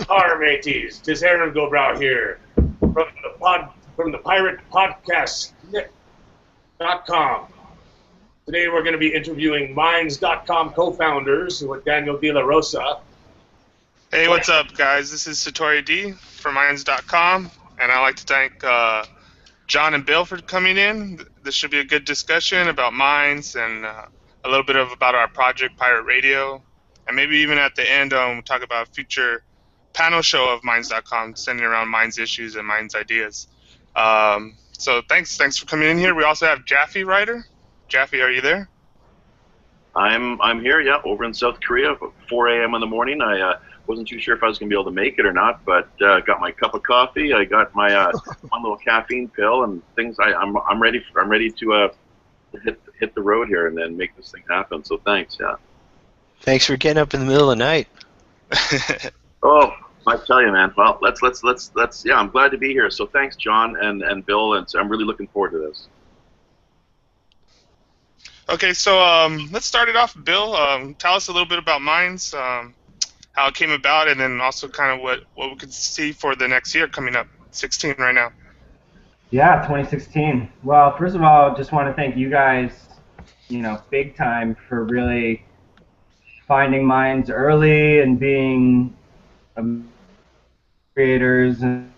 Our mateys, tis Aaron Gobrow here from the Pirate Podcast .com. Today we're going to be interviewing Minds.com co-founders with Daniel De La Rosa. Hey, what's up, guys? This is Satori D from Minds.com, and I'd like to thank John and Bill for coming in. This should be a good discussion about Minds and a little bit about our project, Pirate Radio, and maybe even at the end talk about a future panel show of Minds.com, centering around Minds issues and Minds ideas. So thanks for coming in here. We also have Jaffe Ryder. Jaffe, are you there? I'm here, yeah, over in South Korea, 4 a.m. in the morning. I wasn't too sure if I was going to be able to make it or not, but got my cup of coffee. I got my one little caffeine pill and things. I'm ready. I'm ready to hit the road here and then make this thing happen. So thanks, yeah. Thanks for getting up in the middle of the night. Oh, I tell you, man. Well, let's. Yeah, I'm glad to be here. So thanks, John and Bill, and so I'm really looking forward to this. Okay, so let's start it off. Bill, tell us a little bit about Minds, how it came about, and then also kind of what we could see for the next year coming up, 16 right now. Yeah, 2016. Well, first of all, just want to thank you guys, big time for really finding Minds early and being creators and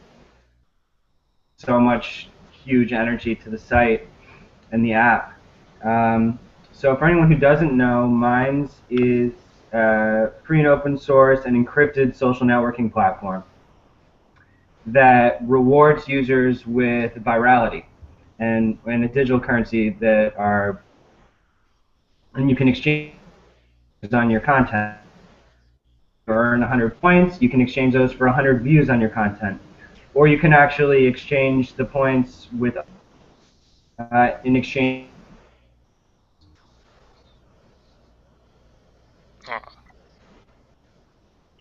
so much huge energy to the site and the app. So for anyone who doesn't know, Minds is a free and open source and encrypted social networking platform that rewards users with virality and a digital currency and you can exchange on your content. You earn 100 points, you can exchange those for 100 views on your content. Or you can actually exchange the points with in exchange.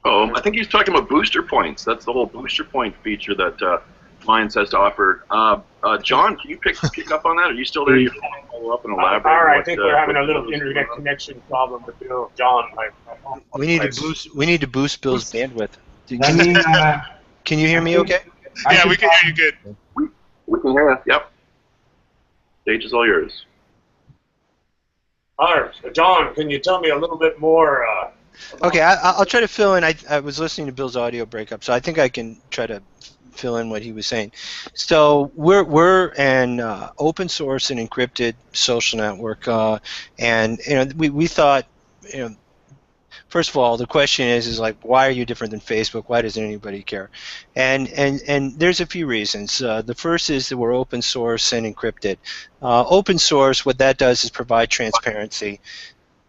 Oh, I think he's talking about booster points. That's the whole booster point feature that Minds has to offer. John, can you pick up on that? Are you still there? You can follow up and elaborate. All right, I think we're having a little internet connection problem with Bill. John, we need to boost Bill's bandwidth. Can you hear me? Okay. Yeah, we can hear you good. We can hear you. Yep. Stage is all yours. All right, John, can you tell me a little bit more? Okay, I'll try to fill in. I was listening to Bill's audio breakup, so I think I can try to fill in what he was saying. So we're an open source and encrypted social network, and we thought, first of all, the question is like, why are you different than Facebook? Why doesn't anybody care? And there's a few reasons. The first is that we're open source and encrypted. Open source, what that does is provide transparency.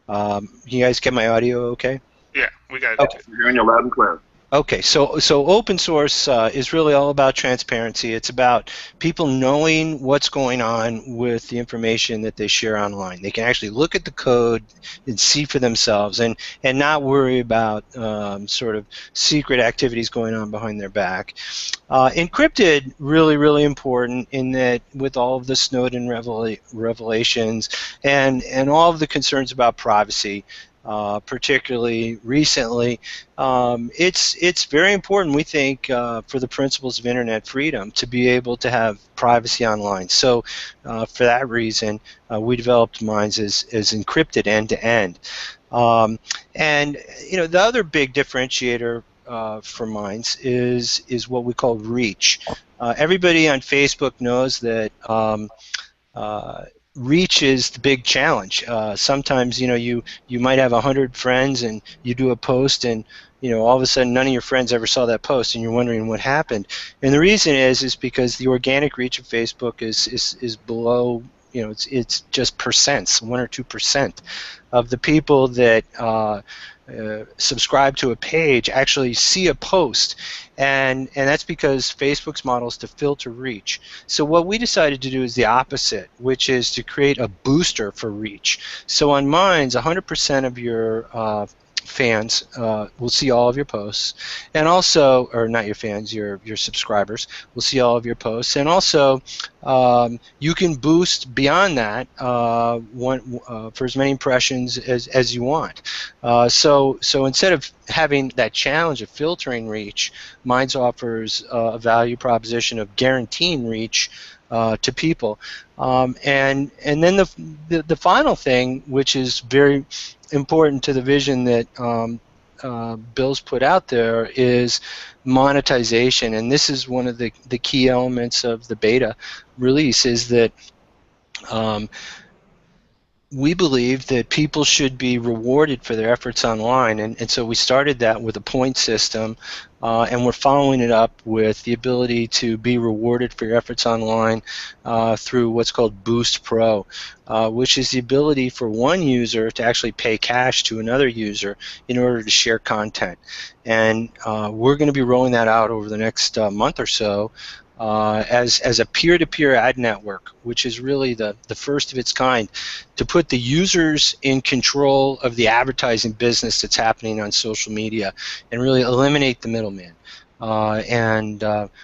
You guys get my audio okay? Yeah, we got it. Okay. We're hearing you loud and clear. Okay, so open source is really all about transparency. It's about people knowing what's going on with the information that they share online. They can actually look at the code and see for themselves and not worry about sort of secret activities going on behind their back. Encrypted, really important in that with all of the Snowden revelations and all of the concerns about privacy, particularly recently, it's very important, we think, for the principles of internet freedom to be able to have privacy online. So for that reason, we developed Minds as encrypted end-to-end. And the other big differentiator for Minds is what we call reach. Everybody on Facebook knows that reach is the big challenge. Sometimes you might have 100 friends and you do a post and all of a sudden none of your friends ever saw that post and you're wondering what happened. And the reason is because the organic reach of Facebook is below, it's just percents, 1 or 2% of the people that subscribe to a page actually see a post, and that's because Facebook's model is to filter reach. So what we decided to do is the opposite, which is to create a booster for reach. So on Minds, 100% of your fans will see all of your posts, and also, or not your fans, your subscribers will see all of your posts, and also you can boost beyond that for as many impressions as you want. So instead of having that challenge of filtering reach, Minds offers a value proposition of guaranteeing reach to people. And then the final thing, which is very important to the vision that Bill's put out there, is monetization. And this is one of the key elements of the beta release, is that we believe that people should be rewarded for their efforts online, and so we started that with a point system, and we're following it up with the ability to be rewarded for your efforts online through what's called Boost Pro, which is the ability for one user to actually pay cash to another user in order to share content. And we're going to be rolling that out over the next month or so, as a peer-to-peer ad network, which is really the first of its kind, to put the users in control of the advertising business that's happening on social media and really eliminate the middleman.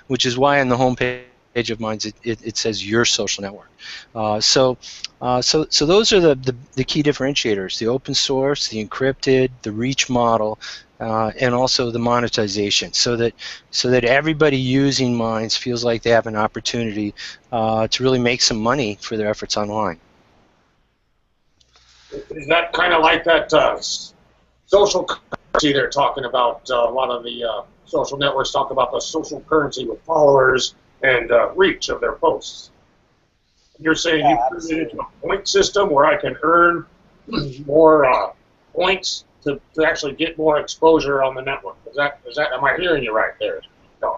Which is why on the homepage of Minds it says your social network. So those are the key differentiators: the open source, the encrypted, the reach model, and also the monetization, so that everybody using Minds feels like they have an opportunity to really make some money for their efforts online. Is that kind of like that social currency they're talking about? A lot of the social networks talk about the social currency with followers and reach of their posts. You're saying you put it into a point system where I can earn more points to actually get more exposure on the network. Is that am I hearing you right there? No.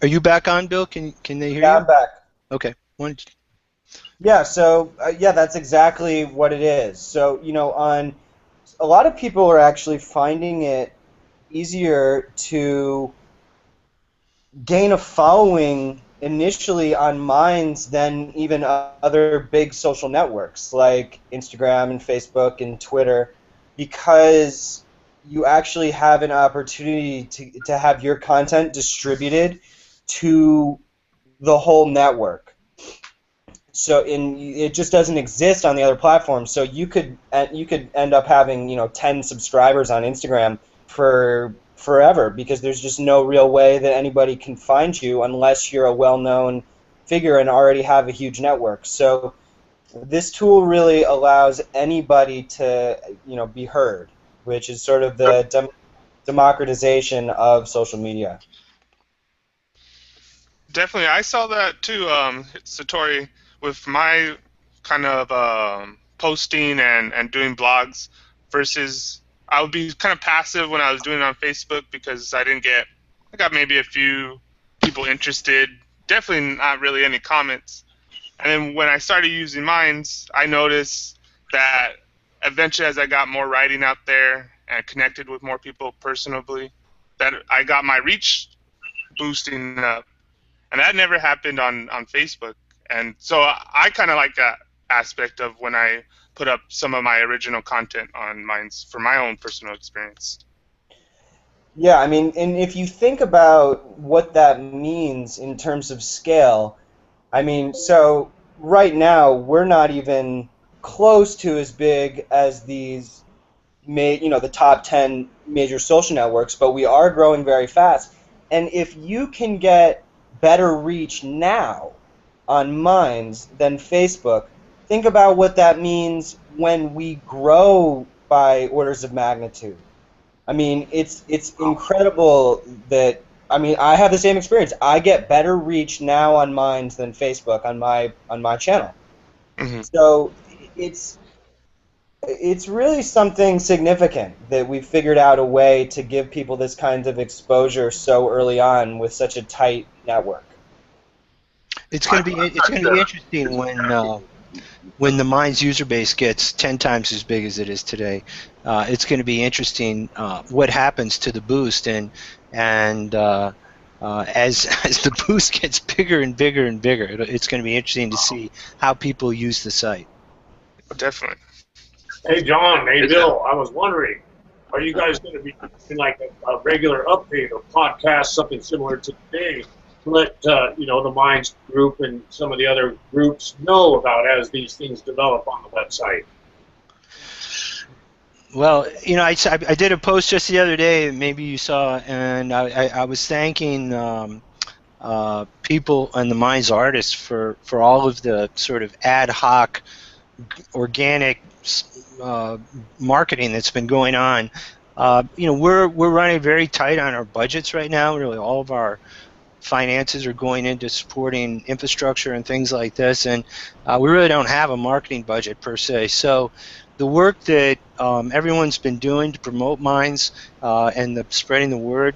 Are you back on, Bill? Can they hear you? Yeah, I'm back. Okay. Yeah, so yeah, that's exactly what it is. So, on a lot of people are actually finding it easier to gain a following initially on Minds than even other big social networks like Instagram and Facebook and Twitter, because you actually have an opportunity to have your content distributed to the whole network. So it just doesn't exist on the other platforms. So you could end up having 10 subscribers on Instagram for forever, because there's just no real way that anybody can find you unless you're a well-known figure and already have a huge network. So this tool really allows anybody to be heard, which is sort of the democratization of social media. Definitely, I saw that too, Satori, with my kind of posting and doing blogs versus I would be kind of passive when I was doing it on Facebook because I got maybe a few people interested, definitely not really any comments. And then when I started using Minds, I noticed that eventually as I got more writing out there and connected with more people personally, that I got my reach boosting up. And that never happened on Facebook. And so I kind of like that aspect of when I put up some of my original content on Minds for my own personal experience. Yeah, I mean, and if you think about what that means in terms of scale, I mean, so right now we're not even close to as big as these, the top 10 major social networks, but we are growing very fast. And if you can get better reach now on Minds than Facebook, think about what that means when we grow by orders of magnitude. I mean, it's incredible that, I mean, I have the same experience. I get better reach now on Minds than Facebook on my channel. Mm-hmm. So it's really something significant that we've figured out a way to give people this kind of exposure so early on with such a tight network. It's going to be interesting when the Minds user base gets 10 times as big as it is today. It's going to be interesting what happens to the boost, and as the boost gets bigger and bigger and bigger, it's going to be interesting to see how people use the site. Definitely. Hey, John. Hey, Bill. I was wondering, are you guys going to be doing like a regular update or podcast, something similar to today, to let the Minds group and some of the other groups know about as these things develop on the website? Well, I did a post just the other day, maybe you saw, and I was thanking people and the Minds artists for all of the sort of ad hoc, organic uh, marketing that's been going on. We're running very tight on our budgets right now. Really, all of our finances are going into supporting infrastructure and things like this, and we really don't have a marketing budget per se. So the work that everyone's been doing to promote Minds and the spreading the word,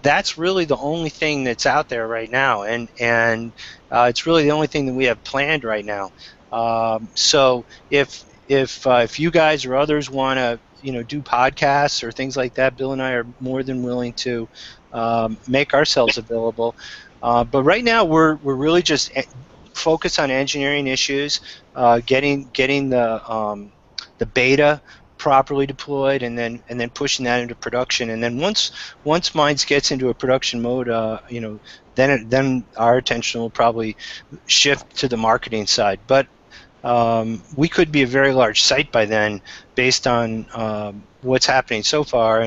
that's really the only thing that's out there right now, and it's really the only thing that we have planned right now. So if you guys or others want to do podcasts or things like that, Bill and I are more than willing to make ourselves available. But right now we're really just focused on engineering issues, getting the beta properly deployed, and then pushing that into production. And then once Minds gets into a production mode, then our attention will probably shift to the marketing side. But we could be a very large site by then, based on what's happening so far.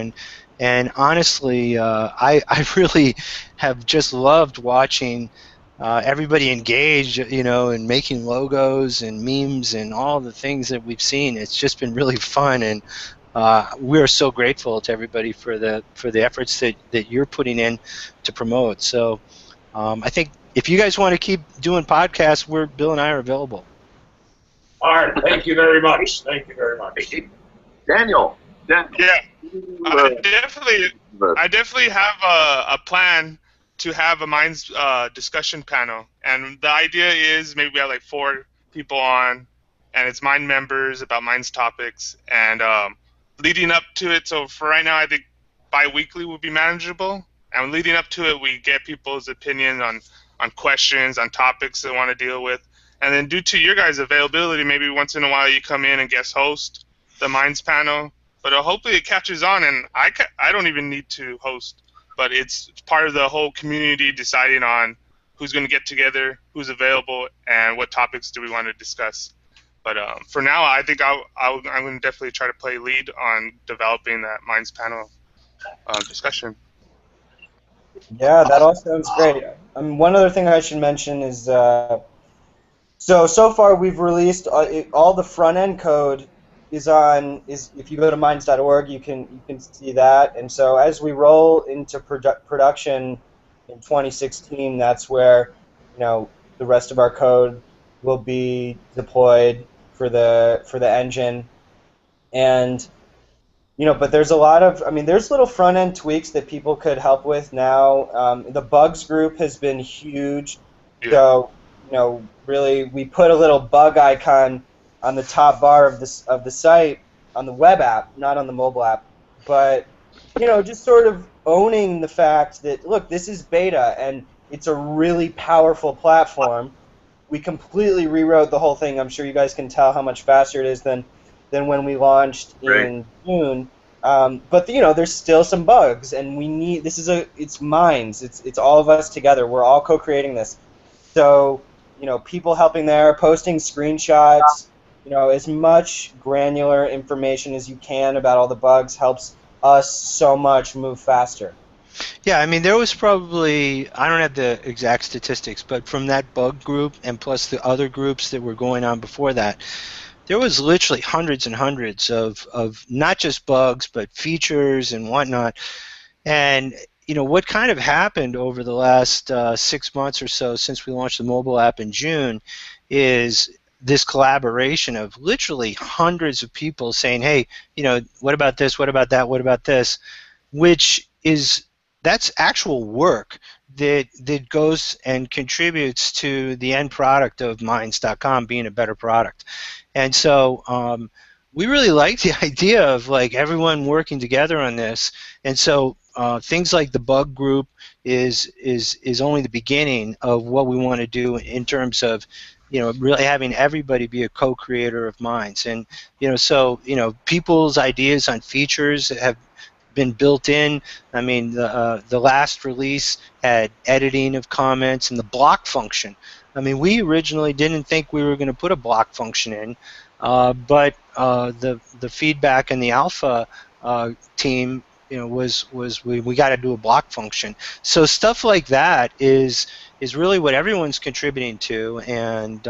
And honestly, I really have just loved watching everybody engage, and making logos and memes and all the things that we've seen. It's just been really fun, and we are so grateful to everybody for the efforts that you're putting in to promote. So I think if you guys want to keep doing podcasts, Bill and I are available. All right, thank you very much. Thank you very much. Daniel. Yeah, I definitely have a plan to have a Minds discussion panel, and the idea is maybe we have like 4 people on, and it's Mind members about Minds topics, and leading up to it. So for right now, I think bi-weekly would be manageable, and leading up to it, we get people's opinion on questions, on topics they want to deal with. And then due to your guys' availability, maybe once in a while you come in and guest host the Minds panel. But hopefully it catches on, and I don't even need to host. But it's part of the whole community deciding on who's going to get together, who's available, and what topics do we want to discuss. But for now, I think I'm going to definitely try to play lead on developing that Minds panel discussion. Yeah, that all sounds great. One other thing I should mention is so far we've released all the front end code is if you go to minds.org, you can see that. And so as we roll into production in 2016, that's where the rest of our code will be deployed for the engine. And but there's a lot of, there's little front-end tweaks that people could help with now. The bugs group has been huge. Yeah. So, really, we put a little bug icon on the top bar of the site on the web app, not on the mobile app. But, just sort of owning the fact that, look, this is beta, and it's a really powerful platform. We completely rewrote the whole thing. I'm sure you guys can tell how much faster it is than when we launched in June. But there's still some bugs, and it's Minds. It's all of us together. We're all co-creating this. So people helping there, posting screenshots, as much granular information as you can about all the bugs helps us so much move faster. Yeah, there was probably, I don't have the exact statistics, but from that bug group and plus the other groups that were going on before that, there was literally hundreds and hundreds of not just bugs, but features and whatnot. And what kind of happened over the last 6 months or so since we launched the mobile app in June is this collaboration of literally hundreds of people saying, hey, what about this, what about that, what about this, that's actual work that goes and contributes to the end product of Minds.com being a better product. And so we really like the idea of everyone working together on this. And so things like the bug group is only the beginning of what we want to do in terms of really having everybody be a co-creator of Minds. And so people's ideas on features been built in. I mean, the last release had editing of comments and the block function. I mean, we originally didn't think we were going to put a block function in, but the feedback in the alpha team, was we got to do a block function. So stuff like that is really what everyone's contributing to, and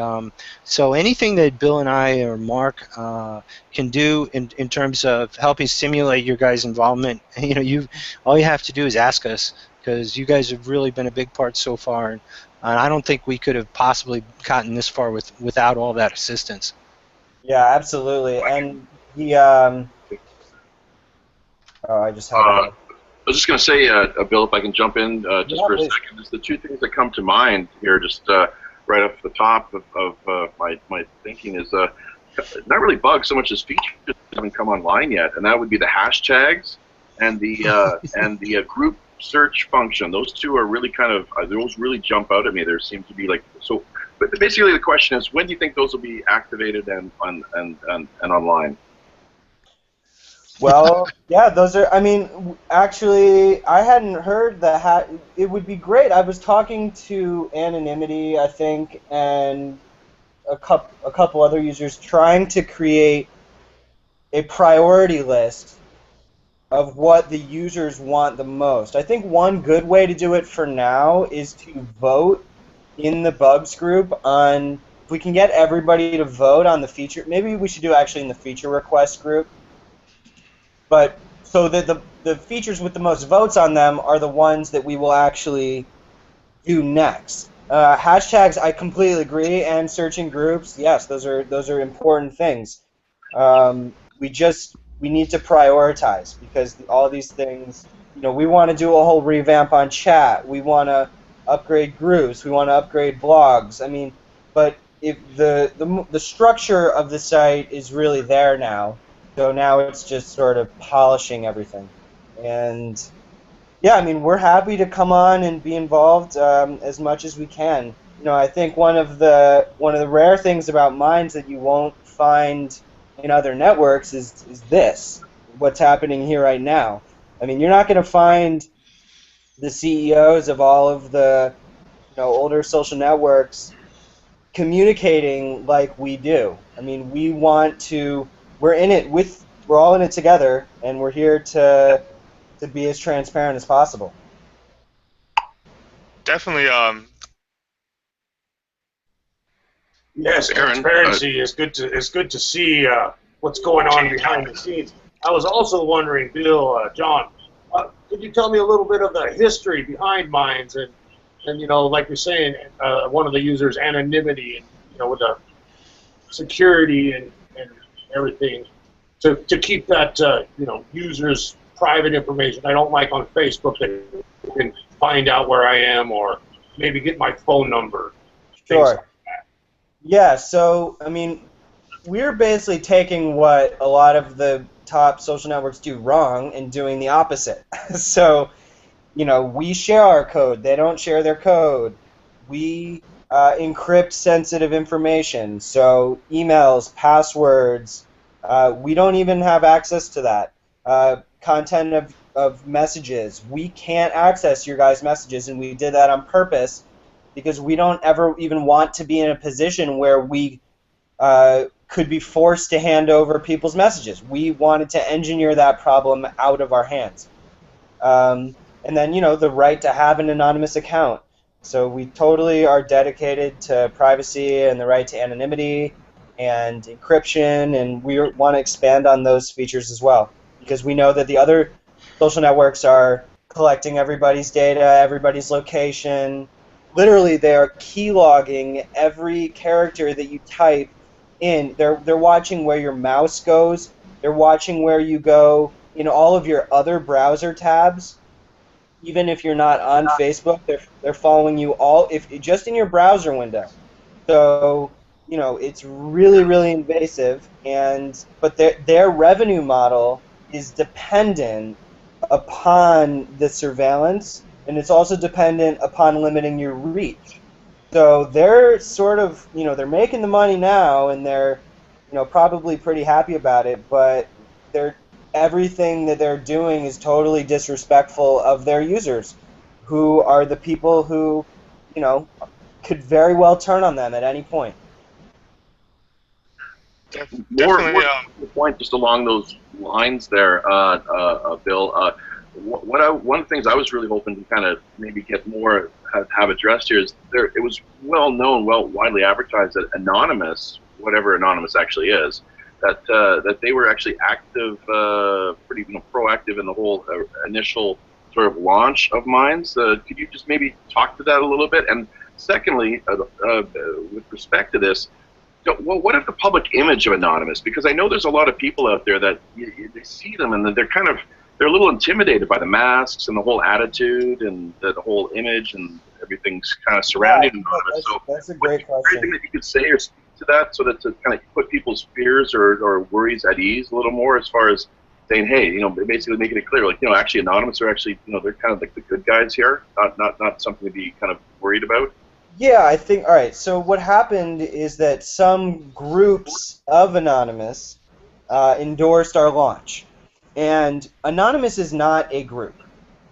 so anything that Bill and I or Mark can do in terms of helping stimulate your guys' involvement, all you have to do is ask us, because you guys have really been a big part so far, and I don't think we could have possibly gotten this far without all that assistance. Yeah, absolutely. And the oh, I just had I was just going to say, Bill, if I can jump in just for a please. second, just the two things that come to mind here, just right off the top of my thinking is not really bugs so much as features that haven't come online yet, and that would be the hashtags and the group search function. Those two are really kind of those really jump out at me. There seem to be like so. But basically, the question is, when do you think those will be activated and online? Well, yeah, those are. I mean, actually, I hadn't heard that. It would be great. I was talking to Anonymity, I think, and a couple other users trying to create a priority list of what the users want the most. I think one good way to do it for now is to vote in the bugs group on. If we can get everybody to vote on the feature, maybe we should do actually in the feature request group. But so that the features with the most votes on them are the ones that we will actually do next. Hashtags, I completely agree, and searching groups, yes, those are important things. We need to prioritize, because all these things, we want to do a whole revamp on chat. We want to upgrade groups. We want to upgrade blogs. I mean, but if the structure of the site is really there now, so now it's just sort of polishing everything. And yeah, I mean, we're happy to come on and be involved as much as we can. I think one of the rare things about Minds that you won't find in other networks is this, what's happening here right now. I mean, you're not going to find the CEOs of all of the older social networks communicating like we do. I mean, we're all in it together, and we're here to be as transparent as possible. Definitely. Yes, Aaron, transparency is good to see what's going on behind the scenes. I was also wondering, Bill, John, could you tell me a little bit of the history behind Minds and like you're saying, one of the users' anonymity and with the security and everything to keep that users' private information. I don't like on Facebook that you can find out where I am or maybe get my phone number. Sure. Yeah, so, I mean, we're basically taking what a lot of the top social networks do wrong and doing the opposite. So, we share our code. They don't share their code. We encrypt sensitive information. So, emails, passwords, we don't even have access to that. Content of messages. We can't access your guys' messages, and we did that on purpose because we don't ever even want to be in a position where we could be forced to hand over people's messages. We wanted to engineer that problem out of our hands. And then, the right to have an anonymous account. So we totally are dedicated to privacy and the right to anonymity and encryption, and we want to expand on those features as well, because we know that the other social networks are collecting everybody's data, everybody's location. Literally, they are keylogging every character that you type in. They're watching where your mouse goes. They're watching where you go in all of your other browser tabs. Even if you're not on Facebook, they're following you all if just in your browser window. So it's really, really invasive, but their revenue model is dependent upon the surveillance, and it's also dependent upon limiting your reach. So they're sort of, they're making the money now, and they're, probably pretty happy about it, but everything that they're doing is totally disrespectful of their users, who are the people who, you know, could very well turn on them at any point. More Definitely. to the point, just along those lines there, Bill. One of the things I was really hoping to kind of maybe get more have addressed here is it was well known, widely advertised that Anonymous, whatever Anonymous actually is, that they were actually active, pretty proactive in the whole initial sort of launch of Minds. Could you just maybe talk to that a little bit? And secondly, with respect to this, well, what is the public image of Anonymous? Because I know there's a lot of people out there that they see them and they're a little intimidated by the masks and the whole attitude and the whole image and everything's kind of surrounding Anonymous. That's a great question. Anything that you could say or speak to that, so that to kind of put people's fears or worries at ease a little more, as far as saying, hey, basically making it clear, like, actually Anonymous are actually, they're kind of like the good guys here, not something to be kind of worried about. Yeah, I think, all right, so what happened is that some groups of Anonymous endorsed our launch. And Anonymous is not a group.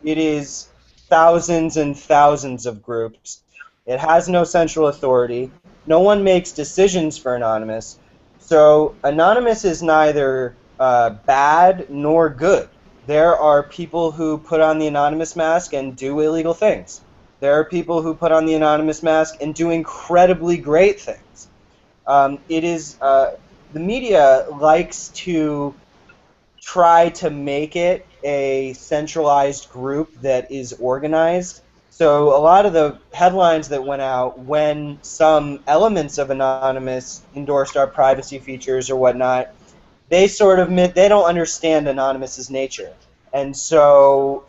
It is thousands and thousands of groups. It has no central authority. No one makes decisions for Anonymous. So Anonymous is neither bad nor good. There are people who put on the Anonymous mask and do illegal things. There are people who put on the Anonymous mask and do incredibly great things. The media likes to try to make it a centralized group that is organized. So a lot of the headlines that went out when some elements of Anonymous endorsed our privacy features or whatnot, they sort of they don't understand Anonymous's nature. And so,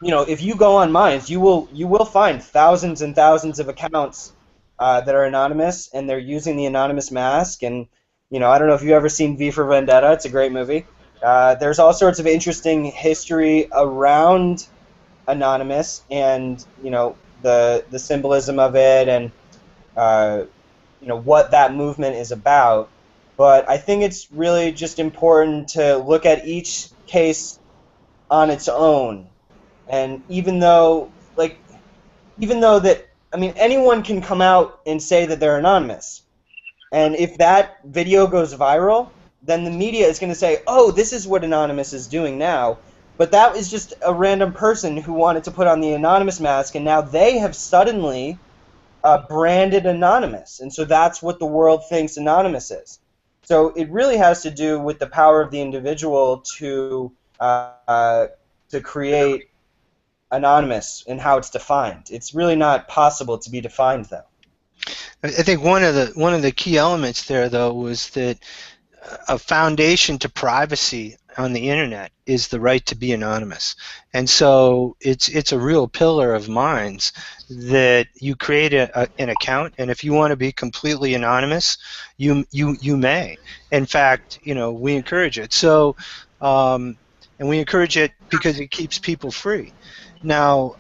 if you go on Minds, you will find thousands and thousands of accounts that are anonymous, and they're using the Anonymous mask. And I don't know if you've ever seen V for Vendetta. It's a great movie. There's all sorts of interesting history around Anonymous, and the symbolism of it, and what that movement is about. But I think it's really just important to look at each case on its own. And even though that, I mean, anyone can come out and say that they're anonymous. And if that video goes viral, then the media is going to say, oh, this is what Anonymous is doing now. But that is just a random person who wanted to put on the Anonymous mask, and now they have suddenly branded Anonymous. And so that's what the world thinks Anonymous is. So it really has to do with the power of the individual to create Anonymous and how it's defined. It's really not possible to be defined, though. I think one of the key elements there, though, was that a foundation to privacy on the internet is the right to be anonymous, and so it's a real pillar of Minds that you create an account, and if you want to be completely anonymous, you may. In fact, we encourage it. So, and we encourage it because it keeps people free. Now,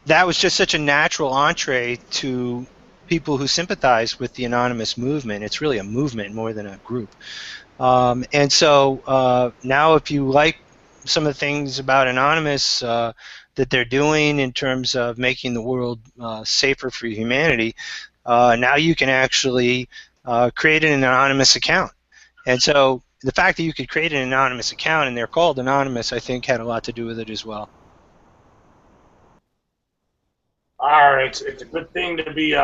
that was just such a natural entree to people who sympathize with the anonymous movement. It's really a movement more than a group. And so now if you like some of the things about Anonymous that they're doing in terms of making the world safer for humanity, now you can actually create an anonymous account. And so the fact that you could create an anonymous account and they're called anonymous, I think, had a lot to do with it as well. All right, it's a good thing to be,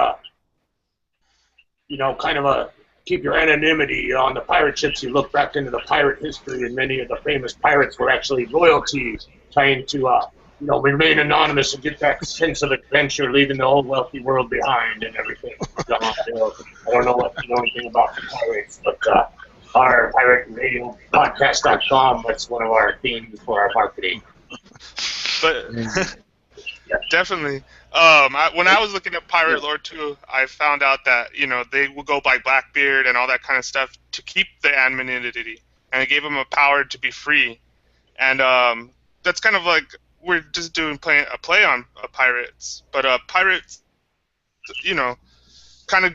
keep your anonymity. On the pirate ships, you look back into the pirate history, and many of the famous pirates were actually royalty, trying to, remain anonymous and get that sense of adventure, leaving the old wealthy world behind and everything. I don't know if you know anything about the pirates, but our pirate radio podcast.com, that's one of our themes for our marketing. But definitely. When I was looking at Pirate Lore too, I found out that they will go by Blackbeard and all that kind of stuff to keep the anonymity, and it gave them a power to be free. And that's kind of like we're just doing a play on pirates, but pirates, kind of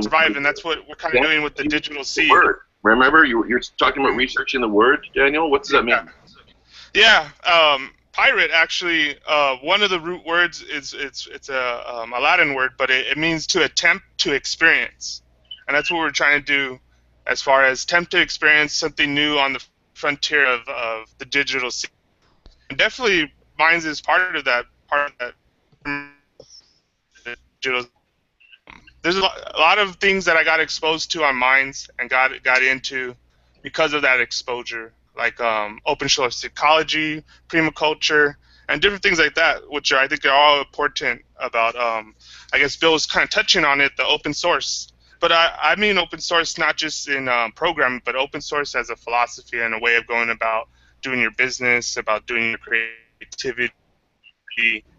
survive, and that's what we're kind of doing with the digital seed. Remember, you're talking about researching the word, Daniel. What does that mean? Yeah, pirate actually. One of the root words is it's a Latin word, but it means to attempt to experience, and that's what we're trying to do, as far as attempt to experience something new on the frontier of the digital scene. And definitely, Minds is part of that. Part of that digital. There's a lot of things that I got exposed to on Minds and got into because of that exposure, like open source ecology, permaculture, and different things like that, which I think are all important about. I guess Bill was kind of touching on it, the open source. But I mean open source not just in programming, but open source as a philosophy and a way of going about doing your business, about doing your creativity,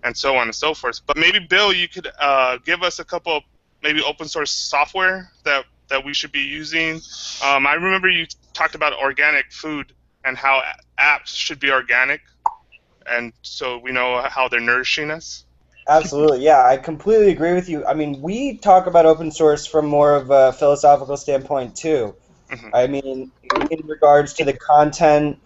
and so on and so forth. But maybe Bill, you could give us a couple of maybe open source software that we should be using. I remember you talked about organic food and how apps should be organic, and so we know how they're nourishing us. Absolutely, yeah, I completely agree with you. I mean, we talk about open source from more of a philosophical standpoint too. Mhm. I mean, in regards to the content,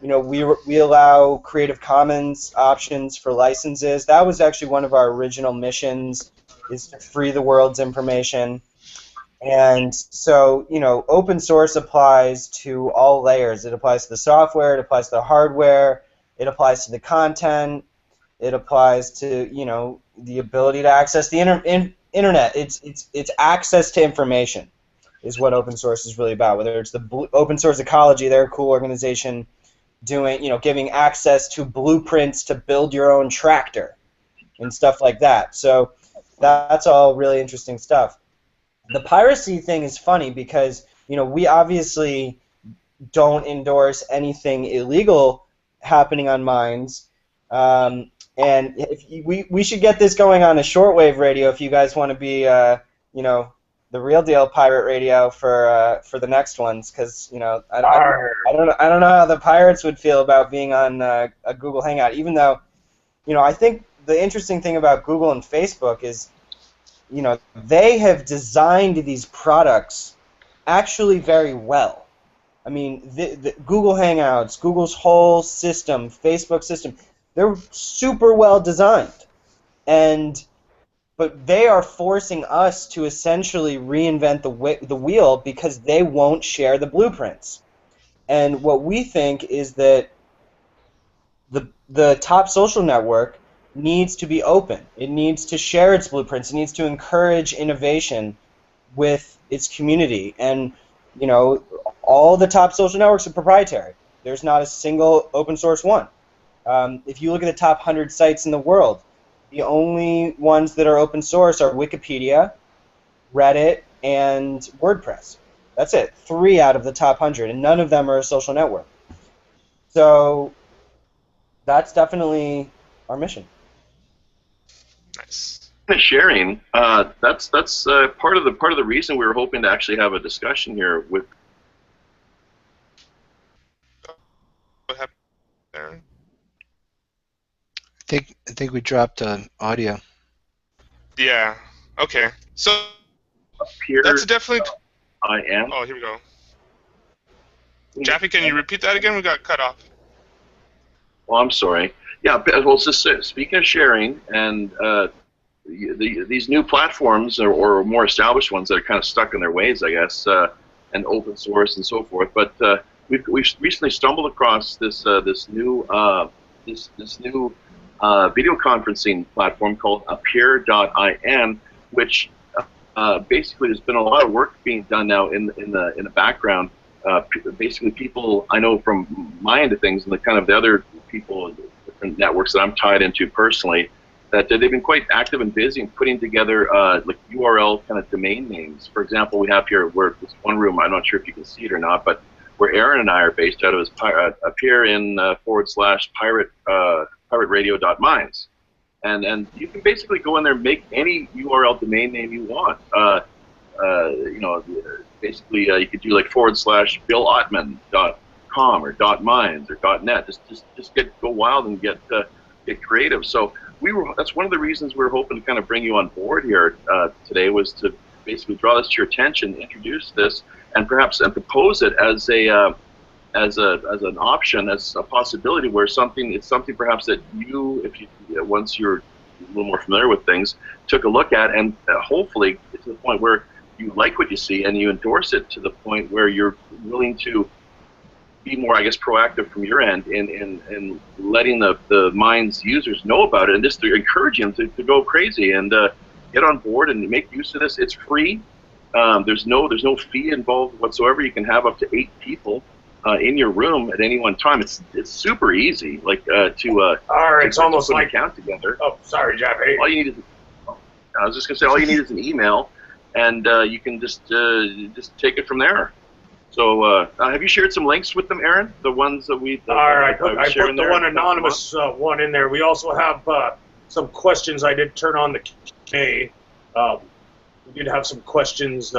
we allow Creative Commons options for licenses. That was actually one of our original missions, is to free the world's information. And so, open source applies to all layers. It applies to the software, it applies to the hardware, it applies to the content, it applies to, the ability to access the internet. It's access to information is what open source is really about. Whether it's the open source ecology, they're a cool organization doing, giving access to blueprints to build your own tractor and stuff like that. So that's all really interesting stuff. The piracy thing is funny because, we obviously don't endorse anything illegal happening on Minds. And we should get this going on a shortwave radio if you guys want to be, the real deal pirate radio for the next ones, because I don't know how the pirates would feel about being on a Google Hangout. Even though, I think the interesting thing about Google and Facebook is, they have designed these products actually very well. I mean, the Google Hangouts, Google's whole system, Facebook system, they're super well designed. But they are forcing us to essentially reinvent the wheel because they won't share the blueprints. And what we think is that the top social network needs to be open. It needs to share its blueprints. It needs to encourage innovation with its community. And, all the top social networks are proprietary. There's not a single open source one. If you look at the top 100 sites in the world, the only ones that are open source are Wikipedia, Reddit, and WordPress. That's it. 3 out of the top 100, and none of them are a social network. So that's definitely our mission. Nice. Sharing. That's part of the reason we were hoping to actually have a discussion here with. What happened there? I think we dropped audio. Yeah. Okay. So Here, that's definitely. I am. Oh, here we go. Jaffe, can you repeat that again? We got cut off. Well, I'm sorry. Yeah. Well, speaking of sharing and these new platforms or more established ones that are kind of stuck in their ways, I guess, and open source and so forth. But we've recently stumbled across this new video conferencing platform called Appear.in, which basically there's been a lot of work being done now in the background. Basically, people I know from my end of things and the other people, different networks that I'm tied into personally, that they've been quite active and busy in putting together like URL kind of domain names. For example, we have here where this one room, I'm not sure if you can see it or not, but where Aaron and I are based out of is Appear in /pirate.minds. And you can basically go in there and make any URL domain name you want. Basically you could do like /BillOttman.com or .minds or .net. Just go wild and get creative. So that's one of the reasons we were hoping to kind of bring you on board here today, was to basically draw this to your attention, introduce this, and perhaps propose it as as an option, as a possibility where it's something perhaps that you, if you once you're a little more familiar with things, took a look at, and hopefully get to the point where you like what you see and you endorse it to the point where you're willing to be more, I guess, proactive from your end in letting the Minds users know about it, and just to encourage them to go crazy and get on board and make use of this. It's free. There's no fee involved whatsoever. You can have up to 8 people in your room at any one time. It's super easy, like to All right, it's almost put an like account together. Oh, sorry, Jeff. Hey. All you need is, I was just gonna say, all you need is an email, and you can just take it from there. So, have you shared some links with them, Aaron? The ones that we. All right, I put the one anonymous one in there. We also have some questions. I did turn on the Q&A. We did have some questions,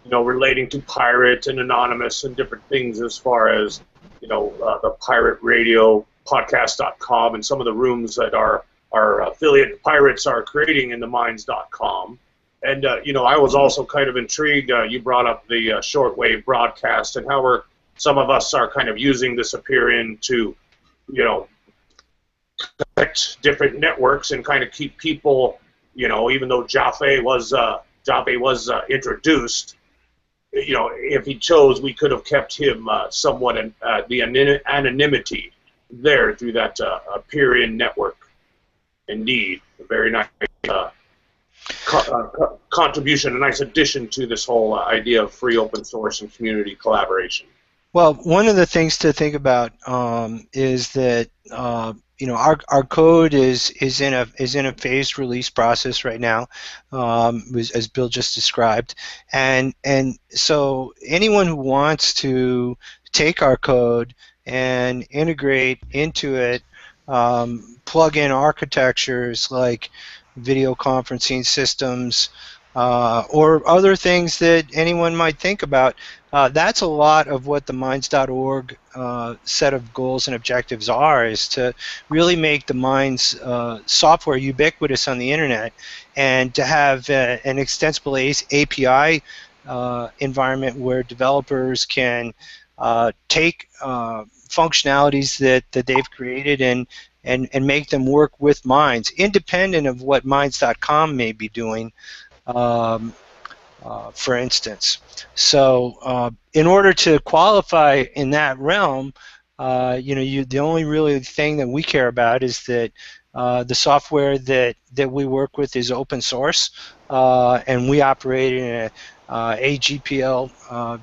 relating to Pirate and Anonymous and different things as far as, the Pirate Radio Podcast.com and some of the rooms that our affiliate pirates are creating in the Minds.com. And, I was also kind of intrigued. You brought up the shortwave broadcast and how some of us are kind of using this appearing to, connect different networks and kind of keep people, even though Jaffe was introduced, if he chose, we could have kept him somewhat in the anonymity there through that Aperian network. Indeed, a very nice contribution, a nice addition to this whole idea of free open source and community collaboration. Well, one of the things to think about is that our code is in a phased release process right now, as Bill just described, and so anyone who wants to take our code and integrate into it, plug in architectures like video conferencing systems, or other things that anyone might think about. That's a lot of what the Minds.org set of goals and objectives are, is to really make the Minds software ubiquitous on the internet, and to have an extensible API environment where developers can take functionalities that they've created and make them work with Minds, independent of what Minds.com may be doing, for instance. So in order to qualify in that realm, the only really thing that we care about is that the software that we work with is open source, and we operate in a AGPL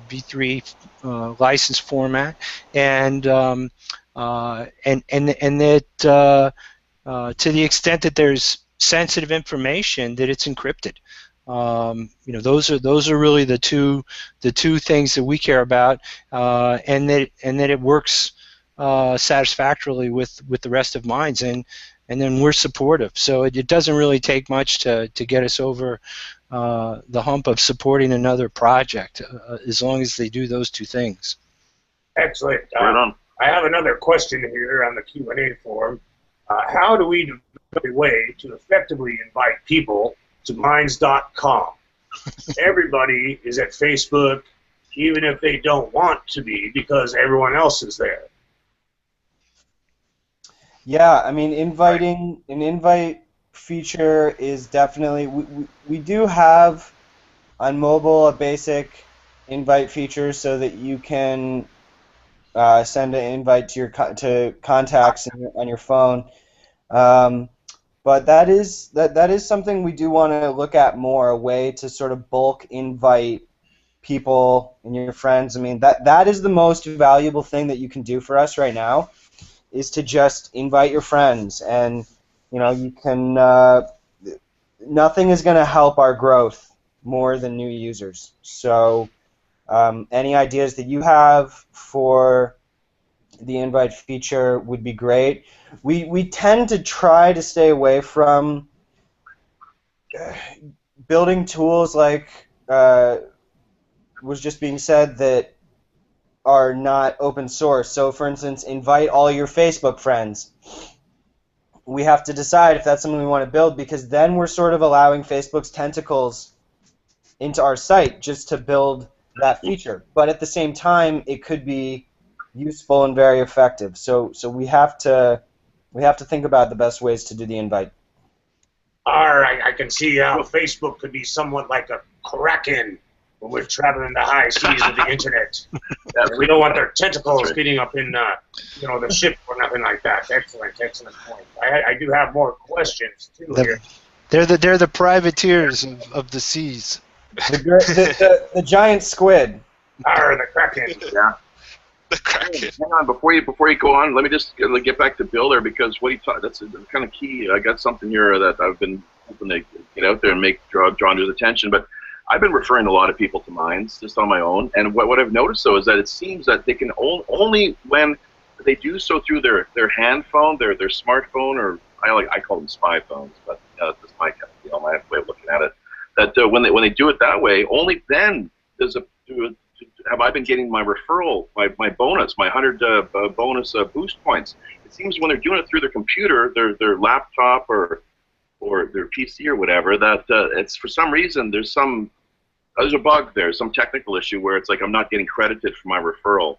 v3 license format, and that to the extent that there's sensitive information, that it's encrypted. Those are really the two things that we care about, and that it works satisfactorily with the rest of Minds, and then we're supportive. So it doesn't really take much to get us over the hump of supporting another project, as long as they do those two things. Excellent. Right on. I have another question here on the Q&A form. How do we develop a way to effectively invite people to Minds.com? Everybody is at Facebook, even if they don't want to be, because everyone else is there. Yeah, I mean, an invite feature is definitely, we do have on mobile a basic invite feature so that you can send an invite to to contacts on your phone. But that is something we do want to look at more, a way to sort of bulk invite people and your friends. I mean, that is the most valuable thing that you can do for us right now, is to just invite your friends, and you can. Nothing is going to help our growth more than new users. So, any ideas that you have for the invite feature would be great. We tend to try to stay away from building tools like was just being said that are not open source. So, for instance, invite all your Facebook friends. We have to decide if that's something we want to build, because then we're sort of allowing Facebook's tentacles into our site just to build that feature. But at the same time, it could be useful and very effective. So we have to think about the best ways to do the invite. All right, I can see how Facebook could be somewhat like a kraken when we're traveling the high seas of the internet. We don't want their tentacles getting up in, the ship or nothing like that. Excellent point. I do have more questions too here. They're the privateers of the seas. The giant squid. The kraken. Yeah. The Kraken. Hang on, before you go on, let me just get back to Bill there, because what he taught, that's kind of key. I got something here that I've been hoping to get out there and draw his attention. But I've been referring a lot of people to Minds just on my own, and what I've noticed though is that it seems that they can only when they do so through their hand phone, their smartphone, or I call them spy phones, but that's my my way of looking at it. That when they do it that way, only then have I been getting my referral, my bonus, my 100 bonus boost points. It seems when they're doing it through their computer, their laptop or their PC or whatever, that it's for some reason there's a bug there, some technical issue where it's like I'm not getting credited for my referral.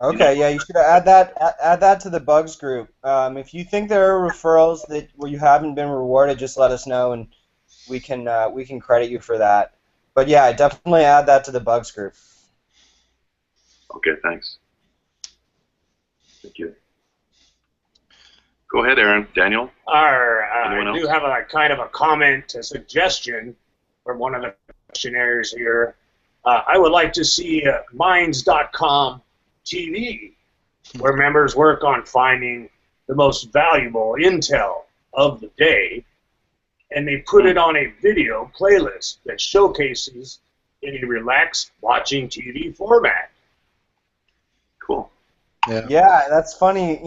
Okay, yeah, you should add that to the bugs group. If you think there are referrals where you haven't been rewarded, just let us know and we can credit you for that. But yeah, definitely add that to the bugs group. Okay, thanks. Thank you. Go ahead, Aaron. Daniel? I do have a kind of a comment, a suggestion from one of the questionnaires here. I would like to see Minds.com TV, where members work on finding the most valuable intel of the day, and they put it on a video playlist that showcases in a relaxed watching TV format. Cool. Yeah, that's funny.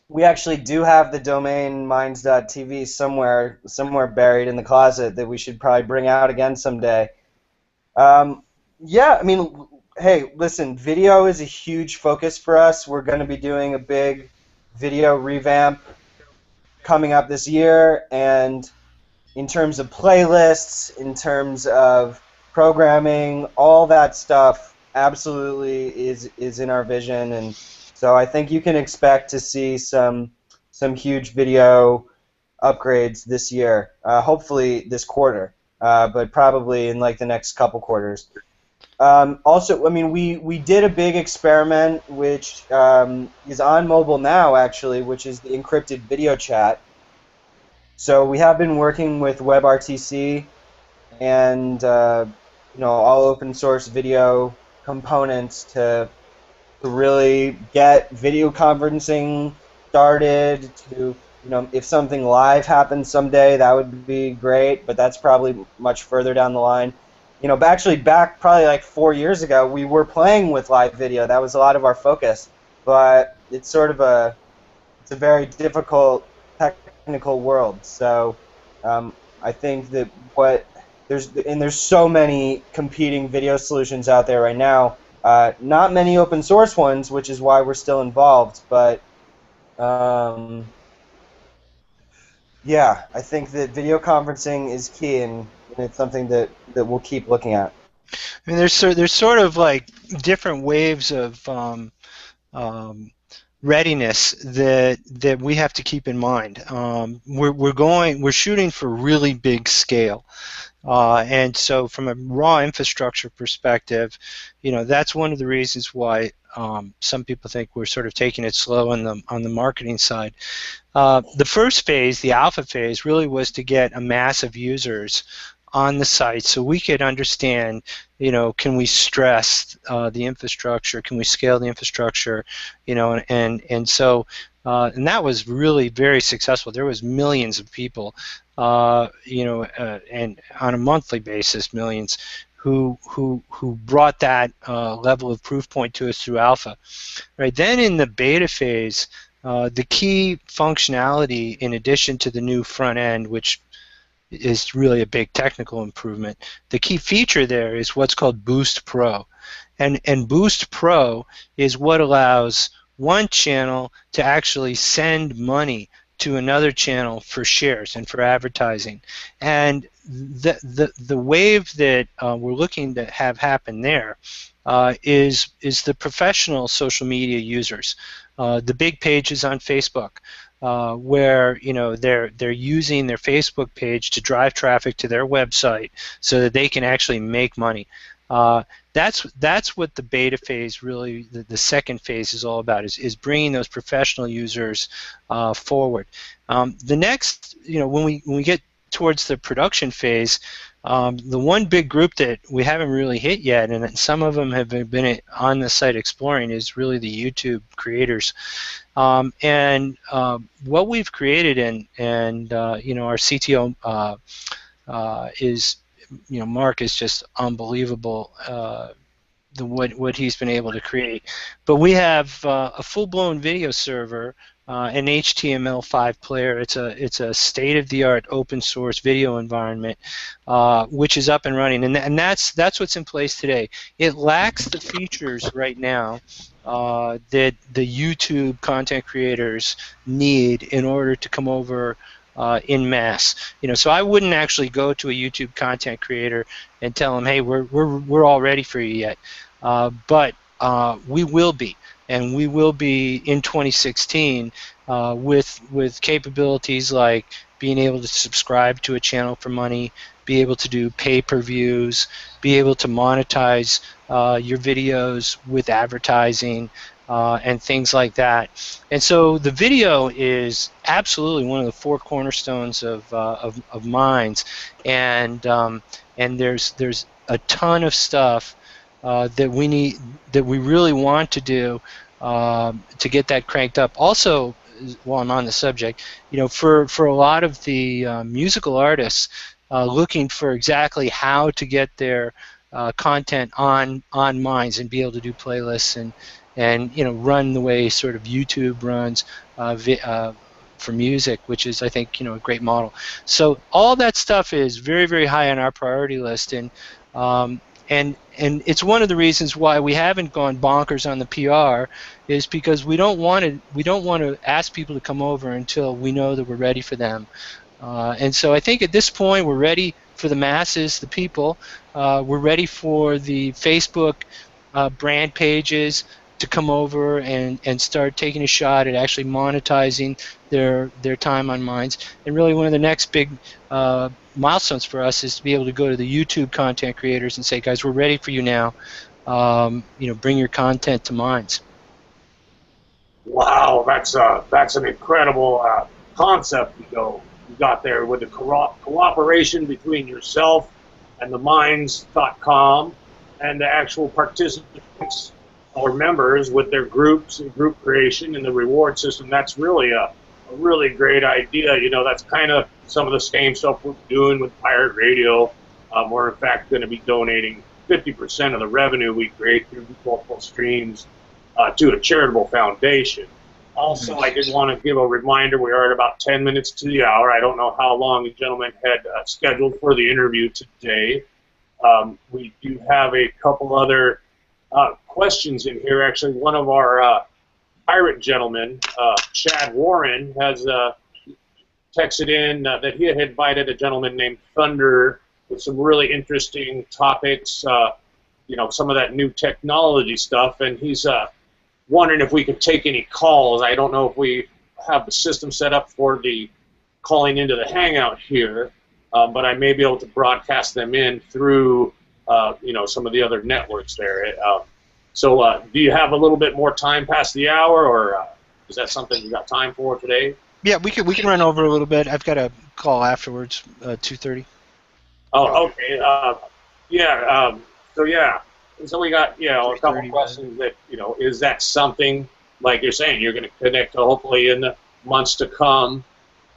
We actually do have the domain minds.tv somewhere buried in the closet that we should probably bring out again someday. Yeah, I mean, hey, listen, video is a huge focus for us. We're going to be doing a big video revamp coming up this year, and in terms of playlists, in terms of programming, all that stuff absolutely is in our vision, and so I think you can expect to see some huge video upgrades this year. Hopefully this quarter, but probably in like the next couple quarters. Also, I mean, we did a big experiment which is on mobile now, actually, which is the encrypted video chat. So we have been working with WebRTC and all open source video components to really get video conferencing started. To if something live happens someday, that would be great, but that's probably much further down the line. But actually back probably like 4 years ago, we were playing with live video. That was a lot of our focus, but it's sort of a very difficult technical world. So I think that there's so many competing video solutions out there right now. Not many open source ones, which is why we're still involved. But yeah, I think that video conferencing is key, and it's something that we'll keep looking at. I mean, there's sort of like different waves of readiness that we have to keep in mind. We're shooting for really big scale. And so from a raw infrastructure perspective, that's one of the reasons why some people think we're sort of taking it slow on the marketing side. The first phase, the alpha phase, really was to get a mass of users on the site so we could understand, can we stress the infrastructure, can we scale the infrastructure, and so and that was really very successful. There was millions of people, and on a monthly basis, millions who brought that level of proof point to us through alpha. Right then, in the beta phase, the key functionality, in addition to the new front end, which is really a big technical improvement, the key feature there is what's called Boost Pro, and Boost Pro is what allows one channel to actually send money to another channel for shares and for advertising. And the wave that we're looking to have happen there is the professional social media users, the big pages on Facebook, where they're using their Facebook page to drive traffic to their website so that they can actually make money. That's what the beta phase really, the second phase is all about, is bringing those professional users forward. The next, when we get towards the production phase, the one big group that we haven't really hit yet, and some of them have been on the site exploring, is really the YouTube creators. What we've created, and our CTO is, Mark is just unbelievable. What he's been able to create, but we have a full-blown video server, an HTML5 player. It's a state-of-the-art open-source video environment, which is up and running, and that's what's in place today. It lacks the features right now that the YouTube content creators need in order to come over in mass. So I wouldn't actually go to a YouTube content creator and tell them, hey, we're all ready for you yet. But we will be, and we will be in 2016 with capabilities like being able to subscribe to a channel for money, be able to do pay-per-views, be able to monetize your videos with advertising, and things like that. And so the video is absolutely one of the four cornerstones of Minds, and there's a ton of stuff that we really want to do to get that cranked up. Also, while I'm on the subject, for a lot of the musical artists looking for exactly how to get their content on Minds and be able to do playlists and run the way sort of YouTube runs for music, which is, I think, a great model. So all that stuff is very, very high on our priority list, and it's one of the reasons why we haven't gone bonkers on the PR, is because we don't want to ask people to come over until we know that we're ready for them. And so I think at this point we're ready for the masses, the people. We're ready for the Facebook brand pages to come over and start taking a shot at actually monetizing their time on Minds. And really one of the next big milestones for us is to be able to go to the YouTube content creators and say, guys, we're ready for you now. Bring your content to Minds. Wow, that's an incredible concept you got there with the cooperation between yourself and the Minds.com and the actual participants or members with their groups and group creation and the reward system. That's really a really great idea. That's kind of some of the same stuff we're doing with Pirate Radio. We're in fact going to be donating 50% of the revenue we create through multiple streams to a charitable foundation. Also, I did want to give a reminder, we are at about 10 minutes to the hour. I don't know how long the gentleman had scheduled for the interview today. We do have a couple other questions in here. Actually, one of our pirate gentlemen, Chad Warren, has texted in that he had invited a gentleman named Thunder with some really interesting topics, some of that new technology stuff, and he's wondering if we could take any calls. I don't know if we have the system set up for the calling into the Hangout here, but I may be able to broadcast them in through some of the other networks there. So do you have a little bit more time past the hour, or is that something you got time for today? Yeah, we can run over a little bit. I've got a call afterwards, 2:30. Oh, okay. So we got a couple questions that is that something, like you're saying, you're going to connect to hopefully in the months to come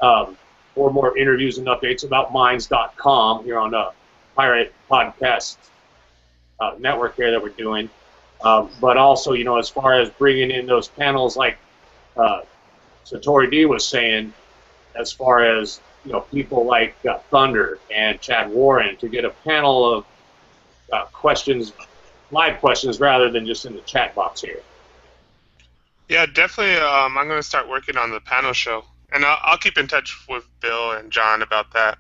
for more interviews and updates about Minds.com here on the Pirate Podcast network here that we're doing. But also, as far as bringing in those panels like Satori D was saying, as far as people like Thunder and Chad Warren, to get a panel of questions, live questions, rather than just in the chat box here. Yeah, definitely. I'm going to start working on the panel show, and I'll keep in touch with Bill and John about that.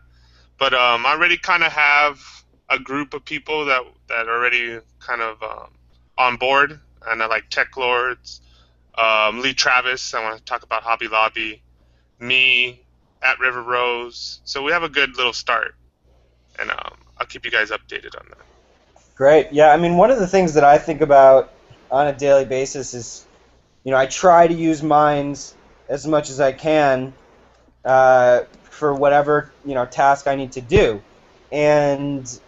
But I already kind of have a group of people that are already kind of on board, and I like Tech Lords, Lee Travis. I want to talk about Hobby Lobby, me at River Rose. So we have a good little start, and I'll keep you guys updated on that. Great. Yeah, I mean, one of the things that I think about on a daily basis is, I try to use Minds as much as I can for whatever, task I need to do. And,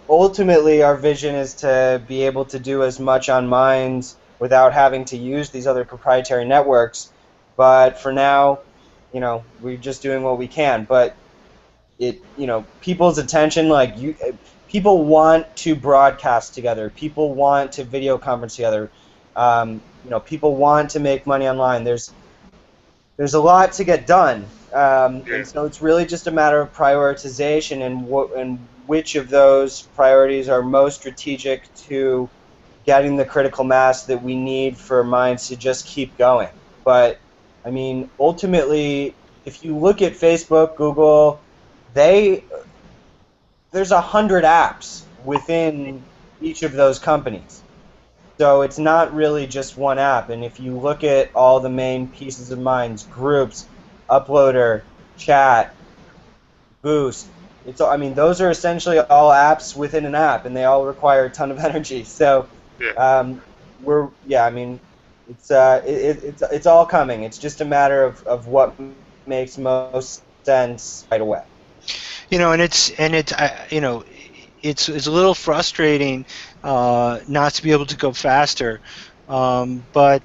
ultimately our vision is to be able to do as much on Minds without having to use these other proprietary networks. But for now, we're just doing what we can. But people's attention, people want to broadcast together, people want to video conference together, people want to make money online. There's a lot to get done, and so it's really just a matter of prioritization and which of those priorities are most strategic to getting the critical mass that we need for Minds to just keep going. But I mean, ultimately, if you look at Facebook, Google, there's 100 apps within each of those companies. So it's not really just one app. And if you look at all the main pieces of Minds, groups, uploader, chat, boost, those are essentially all apps within an app, and they all require a ton of energy. So it's all coming. It's just a matter of what makes most sense right away. It's a little frustrating not to be able to go faster, but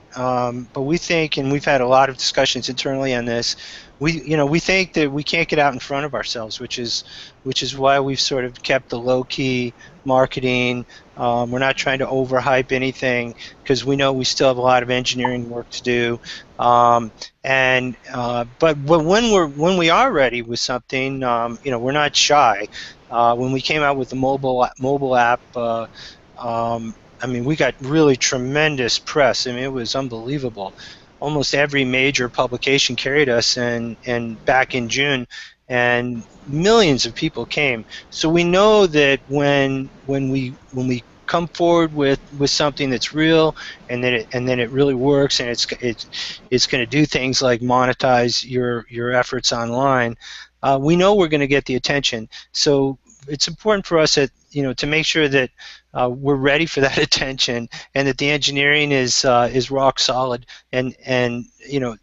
we think, and we've had a lot of discussions internally on this. We think that we can't get out in front of ourselves, which is why we've sort of kept the low key marketing. We're not trying to overhype anything because we know we still have a lot of engineering work to do. But when we are ready with something, we're not shy. When we came out with the mobile app, we got really tremendous press. It was unbelievable. Almost every major publication carried us, and back in June, and millions of people came. So we know that when we come forward with something that's real, and then it really works, and it's going to do things like monetize your efforts online. We know we're going to get the attention. So it's important for us to make sure that we're ready for that attention, and that the engineering is rock solid, and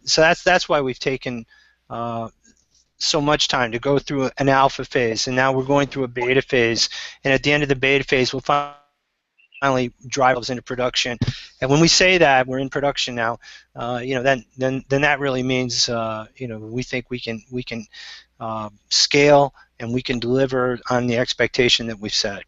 so that's why we've taken so much time to go through an alpha phase, and now we're going through a beta phase, and at the end of the beta phase we'll finally drive ourselves into production. And when we say that we're in production now, then that really means we think we can scale, and we can deliver on the expectation that we've set.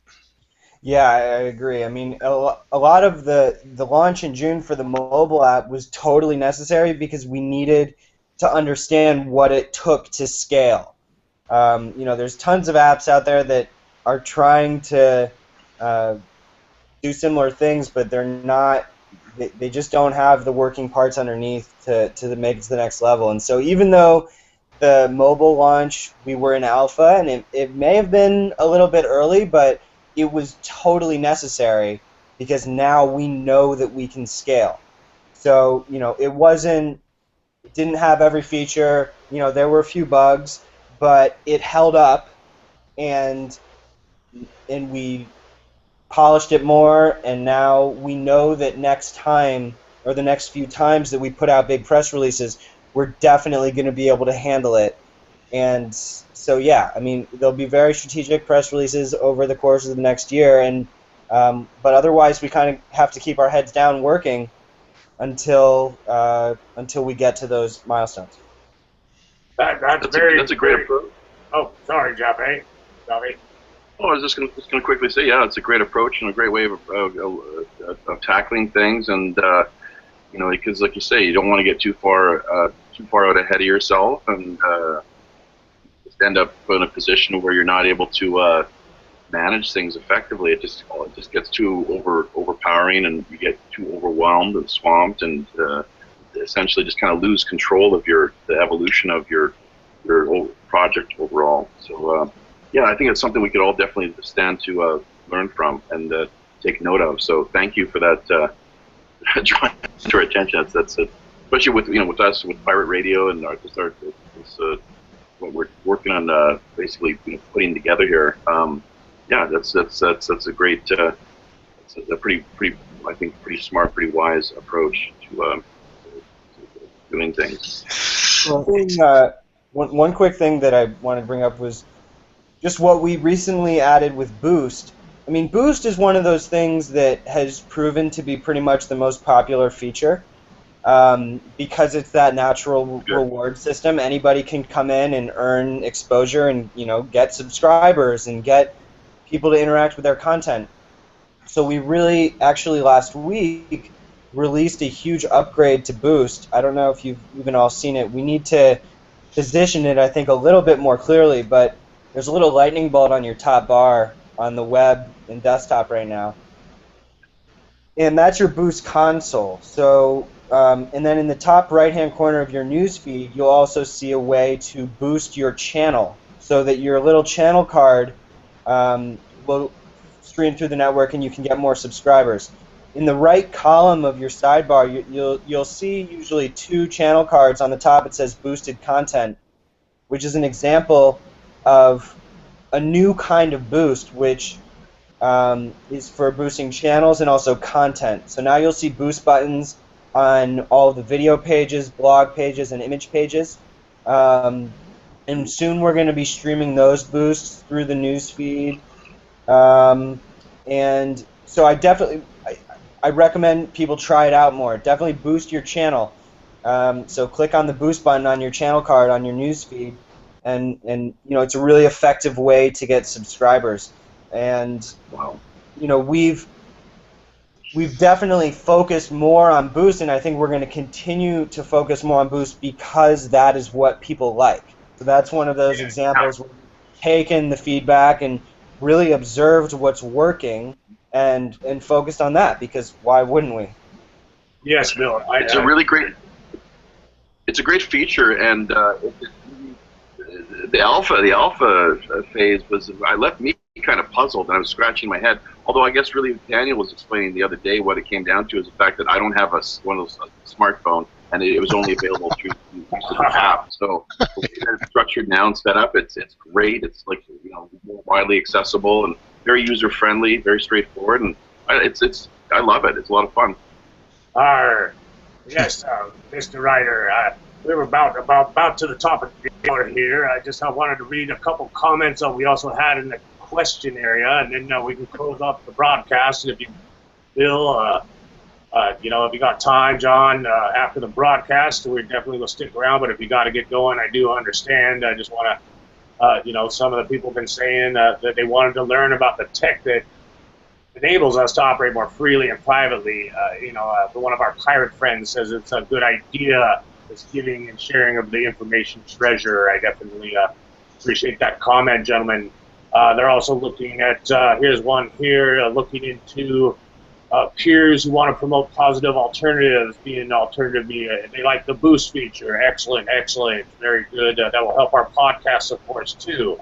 Yeah, I agree. A lot of the launch in June for the mobile app was totally necessary because we needed to understand what it took to scale. There's tons of apps out there that are trying to do similar things, but they're not. They just don't have the working parts underneath to make it to the next level. And so even though the mobile launch, we were in alpha, and it may have been a little bit early, but it was totally necessary because now we know that we can scale. So, it didn't have every feature, there were a few bugs, but it held up, and we polished it more, and now we know that next time, or the next few times that we put out big press releases, we're definitely going to be able to handle it. And so, yeah, there'll be very strategic press releases over the course of the next year, and but otherwise we kind of have to keep our heads down working until we get to those milestones. That's a great approach. Oh, sorry, Jaffe. Sorry. Oh, I was just going to quickly say, yeah, it's a great approach and a great way of tackling things, and because like you say, you don't want to get too far out ahead of yourself, and just end up in a position where you're not able to manage things effectively. It just gets too overpowering, and you get too overwhelmed and swamped, and essentially just kind of lose control of the evolution of your whole project overall. So yeah, I think it's something we could all definitely stand to learn from and take note of. So thank you for that drawing to our attention. That's especially with us with pirate radio and what we're working on basically putting together here. Yeah, that's a great. It's a pretty I think pretty smart, pretty wise approach to doing things. One quick thing that I wanted to bring up was just what we recently added with Boost. I mean, Boost is one of those things that has proven to be pretty much the most popular feature because it's that natural reward system. Anybody can come in and earn exposure and get subscribers and get people to interact with their content. So we really, actually last week, released a huge upgrade to Boost. I don't know if you've even all seen it. We need to position it, I think, a little bit more clearly, but there's a little lightning bolt on your top bar on the web and desktop right now. And that's your Boost console. So, and then in the top right-hand corner of your news feed, you'll also see a way to boost your channel so that your little channel card will stream through the network and you can get more subscribers. In the right column of your sidebar, you'll see usually 2 channel cards. On the top it says boosted content, which is an example of a new kind of boost, which is for boosting channels and also content. So now you'll see boost buttons on all the video pages, blog pages, and image pages. And soon we're going to be streaming those boosts through the news feed. And so I recommend people try it out more. Definitely boost your channel. So click on the boost button on your channel card on your news feed, and it's a really effective way to get subscribers. And we've definitely focused more on Boost, and I think we're going to continue to focus more on Boost because that is what people like. So that's one of those examples where we've taken the feedback and really observed what's working and focused on that, because why wouldn't we? Yes, Bill. It's a great feature, and the alpha phase left me kind of puzzled, and I was scratching my head. Although I guess really Daniel was explaining the other day what it came down to is the fact that I don't have one of those smartphone, and it was only available through the app. So it's structured now and set up. It's great. It's like more widely accessible and very user friendly, very straightforward, and I love it. It's a lot of fun. Yes, Mr. Ryder. We were about to the top of the hour here. I wanted to read a couple comments that we also had in the question area, and then we can close up the broadcast. And if you, Bill, if you got time, John, after the broadcast, we definitely will stick around. But if you got to get going, I do understand. I just want to, some of the people have been saying that they wanted to learn about the tech that enables us to operate more freely and privately. One of our pirate friends says it's a good idea. This giving and sharing of the information treasure. I definitely appreciate that comment, gentlemen. They're also looking at, here's one here, looking into peers who want to promote positive alternatives, being alternative media. They like the boost feature. Excellent, excellent, very good. That will help our podcast, of course, too.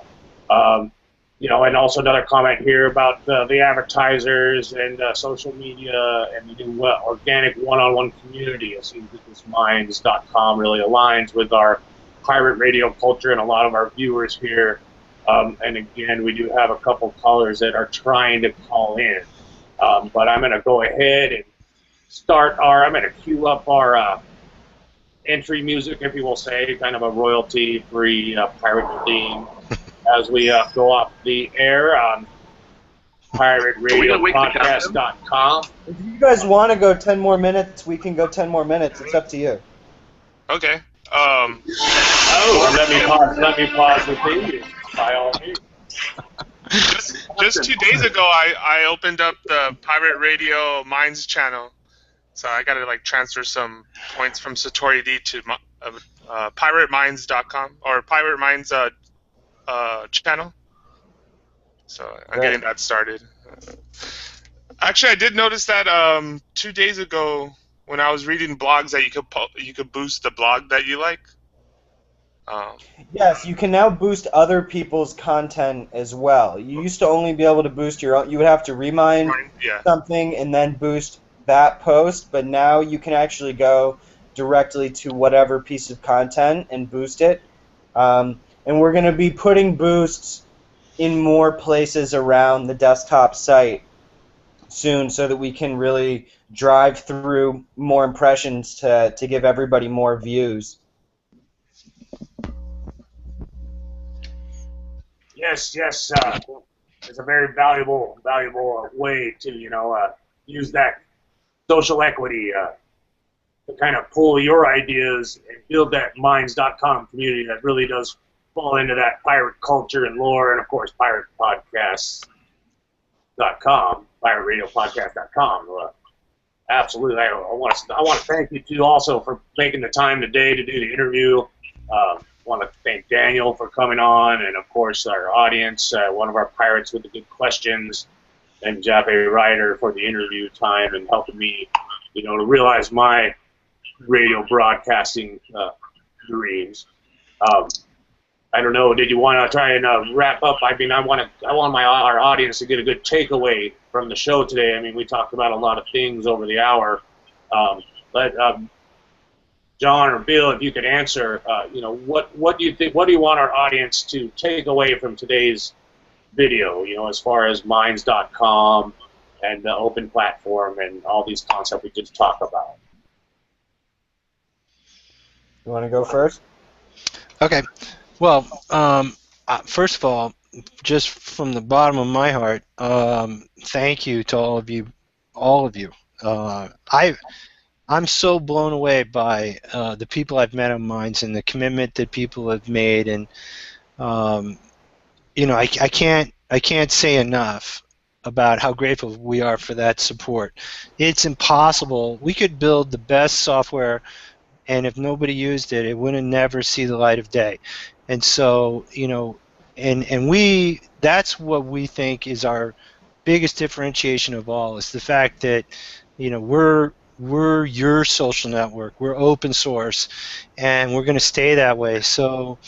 And also another comment here about the advertisers and social media and the new organic one-on-one community. It seems that this Minds.com really aligns with our pirate radio culture and a lot of our viewers here. And again, we do have a couple callers that are trying to call in. But I'm going to go ahead and I'm going to cue up our entry music, if you will say, kind of a royalty-free pirate theme. As we go off the air on pirateradiopodcast.com. If you guys want to go 10 more minutes, we can go 10 more minutes. It's up to you. Okay. Let me pause the thing, by all means. Just 2 days ago, I opened up the Pirate Radio Minds channel, so I got to transfer some points from Satori D to pirateminds.com or Pirate Minds channel. So I'm getting that started. Actually, I did notice that 2 days ago when I was reading blogs that you could boost the blog that you like. Yes, you can now boost other people's content as well. You used to only be able to boost your own. You would have to remind Yeah. something and then boost that post, but now you can actually go directly to whatever piece of content and boost it. And we're going to be putting boosts in more places around the desktop site soon so that we can really drive through more impressions to give everybody more views. Yes, yes. It's a very valuable way to use that social equity to kind of pull your ideas and build that Minds.com community that really does fall into that pirate culture and lore, and of course piratepodcast.com, pirateradiopodcast.com. Absolutely. I want to thank you too also for making the time today to do the interview. I want to thank Daniel for coming on, and of course our audience, one of our pirates with the good questions, and Jaffe Ryder for the interview time and helping me, to realize my radio broadcasting dreams. I don't know. Did you want to try and wrap up? I mean, I want our audience to get a good takeaway from the show today. I mean, we talked about a lot of things over the hour. But John or Bill, if you could answer, what do you think? What do you want our audience to take away from today's video? As far as Minds.com and the open platform and all these concepts we just talked about. You want to go first? Okay. Well, first of all, just from the bottom of my heart, thank you to all of you. I'm so blown away by the people I've met on Minds and the commitment that people have made, and I can't say enough about how grateful we are for that support. It's impossible. We could build the best software, and if nobody used it, it wouldn't never see the light of day. And so, that's what we think is our biggest differentiation of all, is the fact that, we're your social network. We're open source, and we're going to stay that way. So,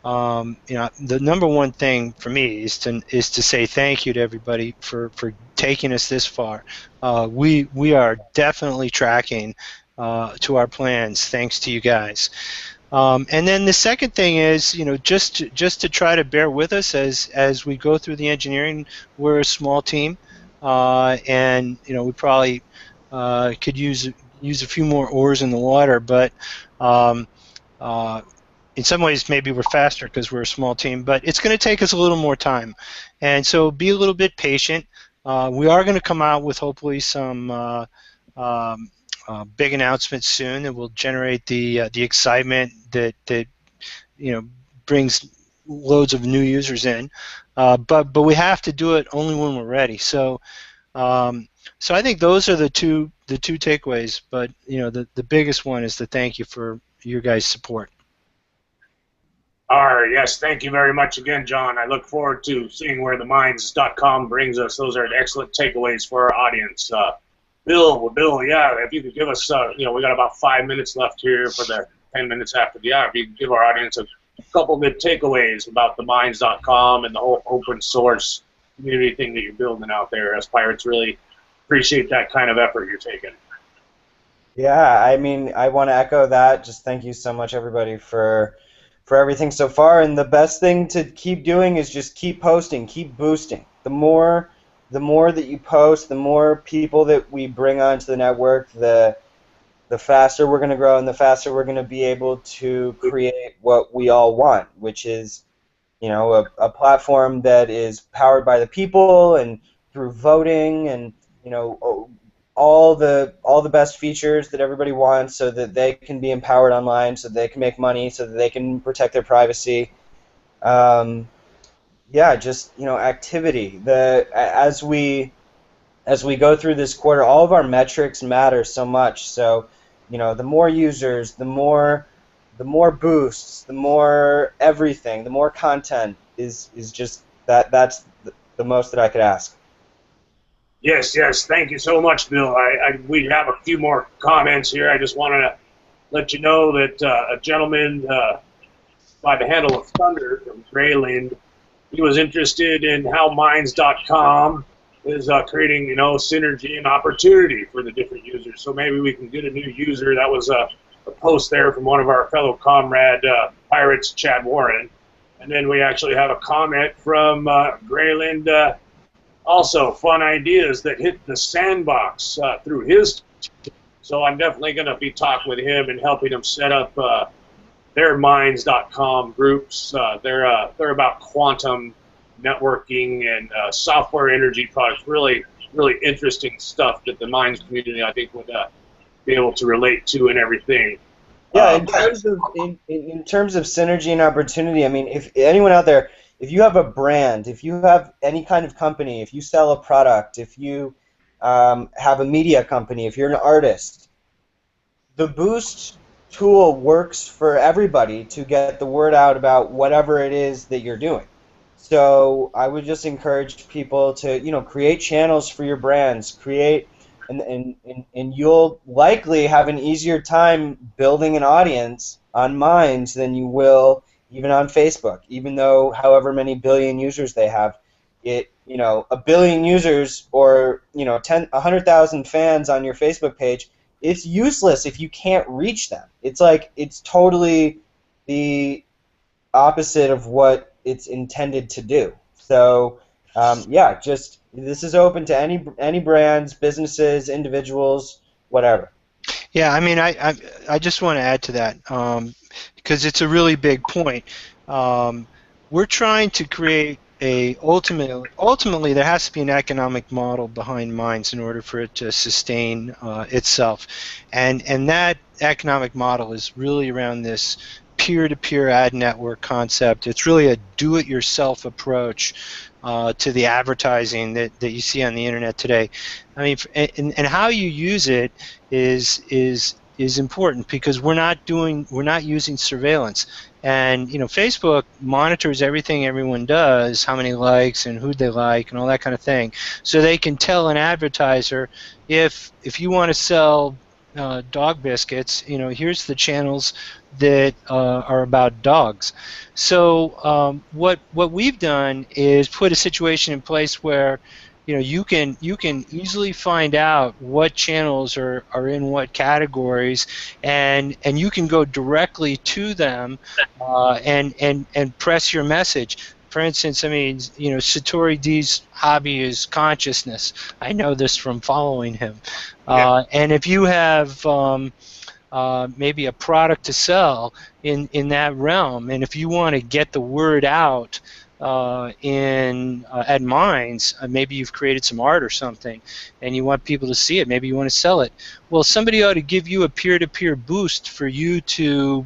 the number one thing for me is to say thank you to everybody for taking us this far. We are definitely tracking to our plans thanks to you guys. And then the second thing is, just to try to bear with us as we go through the engineering. We're a small team, and we probably could use a few more oars in the water, but in some ways maybe we're faster because we're a small team, but it's going to take us a little more time, and so be a little bit patient. We are going to come out with hopefully some big announcements soon that will generate the excitement that brings loads of new users in, but we have to do it only when we're ready. So I think those are the two takeaways. But the biggest one is the thank you for your guys' support. All right, yes, thank you very much again, John. I look forward to seeing where the Minds.com brings us. Those are excellent takeaways for our audience. Bill, yeah, if you could give us, we got about 5 minutes left here for the 10 minutes after the hour. If you could give our audience a couple good takeaways about the Minds.com and the whole open source community thing that you're building out there. As pirates, really appreciate that kind of effort you're taking. Yeah, I mean, I want to echo that. Just thank you so much, everybody, for everything so far. And the best thing to keep doing is just keep posting, keep boosting. The more that you post, the more people that we bring onto the network, the faster we're going to grow, and the faster we're going to be able to create what we all want, which is, a platform that is powered by the people and through voting and, all the best features that everybody wants, so that they can be empowered online, so that they can make money, so that they can protect their privacy. Just activity. As we go through this quarter, all of our metrics matter so much. So, the more users, the more boosts, the more everything, the more content is just that's the most that I could ask. Yes, yes. Thank you so much, Bill. We have a few more comments here. I just wanted to let you know that a gentleman by the handle of Thunder from Grayland, he was interested in how Minds.com is creating, synergy and opportunity for the different users. So maybe we can get a new user. That was a post there from one of our fellow comrade pirates, Chad Warren. And then we actually have a comment from Grayland. Also, fun ideas that hit the sandbox through his. So I'm definitely going to be talking with him and helping him set up their Minds.com groups. They're about quantum networking and software energy products. Really, really interesting stuff that the Minds community, I think, would be able to relate to and everything. Yeah, in terms of synergy and opportunity, I mean, if anyone out there, if you have a brand, if you have any kind of company, if you sell a product, if you have a media company, if you're an artist, the Boost tool works for everybody to get the word out about whatever it is that you're doing. So I would just encourage people to, create channels for your brands, and you'll likely have an easier time building an audience on Minds than you will even on Facebook, even though however many billion users they have. A billion users or 100,000 fans on your Facebook page, it's useless if you can't reach them. It's totally the opposite of what it's intended to do. So yeah, just this is open to any brands, businesses, individuals, whatever. Yeah, I mean, I just want to add to that because it's a really big point. We're trying to create ultimately there has to be an economic model behind Minds in order for it to sustain itself, and that economic model is really around this peer-to-peer ad network concept. It's really a do-it-yourself approach to the advertising that you see on the internet today. I mean, and how you use it is important because we're not using surveillance. And Facebook monitors everything everyone does, how many likes and who they like and all that kind of thing. So they can tell an advertiser if you want to sell dog biscuits, here's the channels that are about dogs. So what we've done is put a situation in place where you can easily find out what channels are in what categories, and you can go directly to them and press your message. For instance, I mean, Satori D's hobby is consciousness. I know this from following him. Yeah. And if you have maybe a product to sell in that realm, and if you want to get the word out at Minds, maybe you've created some art or something, and you want people to see it. Maybe you want to sell it. Well, somebody ought to give you a peer-to-peer boost for you to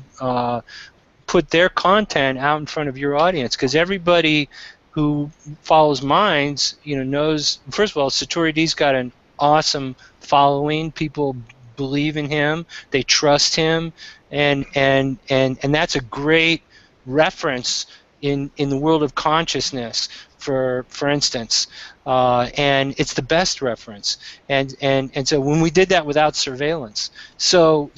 put their content out in front of your audience, because everybody who follows Minds, knows. First of all, Satori D's got an awesome following. People believe in him. They trust him, and that's a great reference in the world of consciousness. For instance, and it's the best reference. And so when we did that without surveillance, so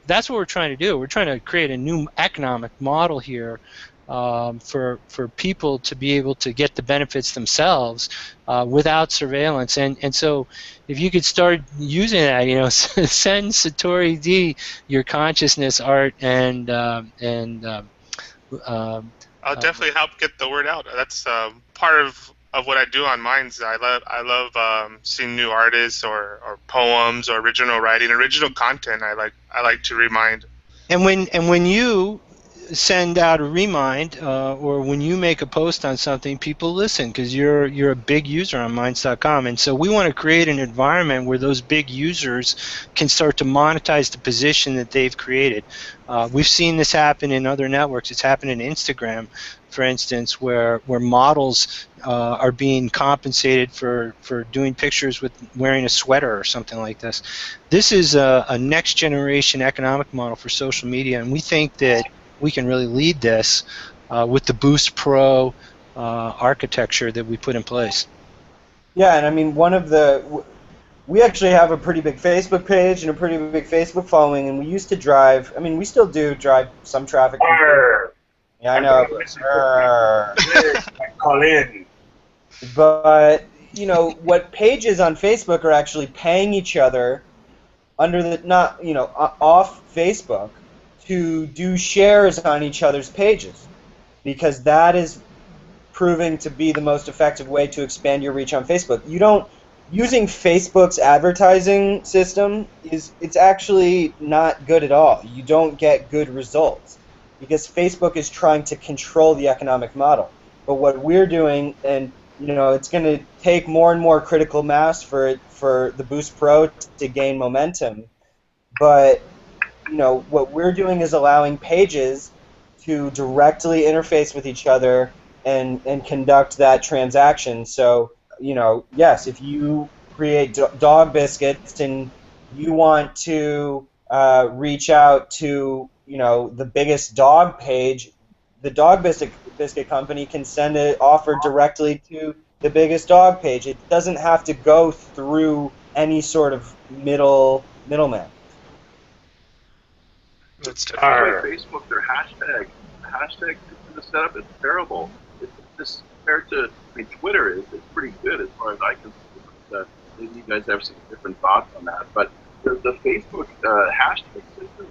that's what we're trying to do. We're trying to create a new economic model here for people to be able to get the benefits themselves without surveillance. And so if you could start using that, send Satori D your consciousness art and I'll definitely help get the word out. That's part of what I do on Minds. I love seeing new artists or poems or original writing, original content. I like to remind. And when you send out a remind or when you make a post on something, people listen because you're a big user on Minds.com, and so we want to create an environment where those big users can start to monetize the position that they've created. We've seen this happen in other networks. It's happened in Instagram, for instance, where models are being compensated for doing pictures with wearing a sweater or something like this. This is a next generation economic model for social media, and we think that we can really lead this with the Boost Pro architecture that we put in place. Yeah, and I mean, we actually have a pretty big Facebook page and a pretty big Facebook following, and we used to drive. I mean, we still do drive some traffic from Facebook. Arr, Yeah, I I'm gonna know. listen for call in. But what pages on Facebook are actually paying each other under the not off Facebook to do shares on each other's pages because that is proving to be the most effective way to expand your reach on Facebook. You don't using Facebook's advertising system it's actually not good at all. You don't get good results because Facebook is trying to control the economic model. But what we're doing, and it's going to take more and more critical mass for the Boost Pro to gain momentum. But what we're doing is allowing pages to directly interface with each other and conduct that transaction. So, yes, if you create dog biscuits and you want to reach out to, the biggest dog page, the dog biscuit company can send an offer directly to the biggest dog page. It doesn't have to go through any sort of middleman. That's That's why Arr. Facebook, their hashtag system is set up is terrible. It's just compared to, I mean, Twitter is pretty good as far as I can see. But, maybe you guys have some different thoughts on that. But the Facebook hashtag system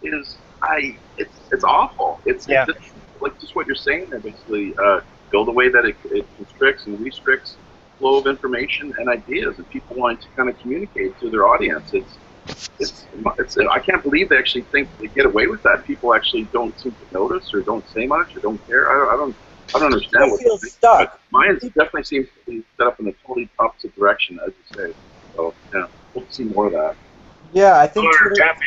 it's awful. It's just like just what you're saying there, basically. Go the way that it constricts and restricts flow of information and ideas, and people want to kind of communicate to their audience. It's I can't believe they actually think they get away with that. People actually don't seem to notice or don't say much or don't care. I don't understand what Feel they think. stuck. But mine definitely seems to be set up in a totally opposite direction, as you say. So yeah, we'll see more of that. Yeah, I think Arr, Taffy.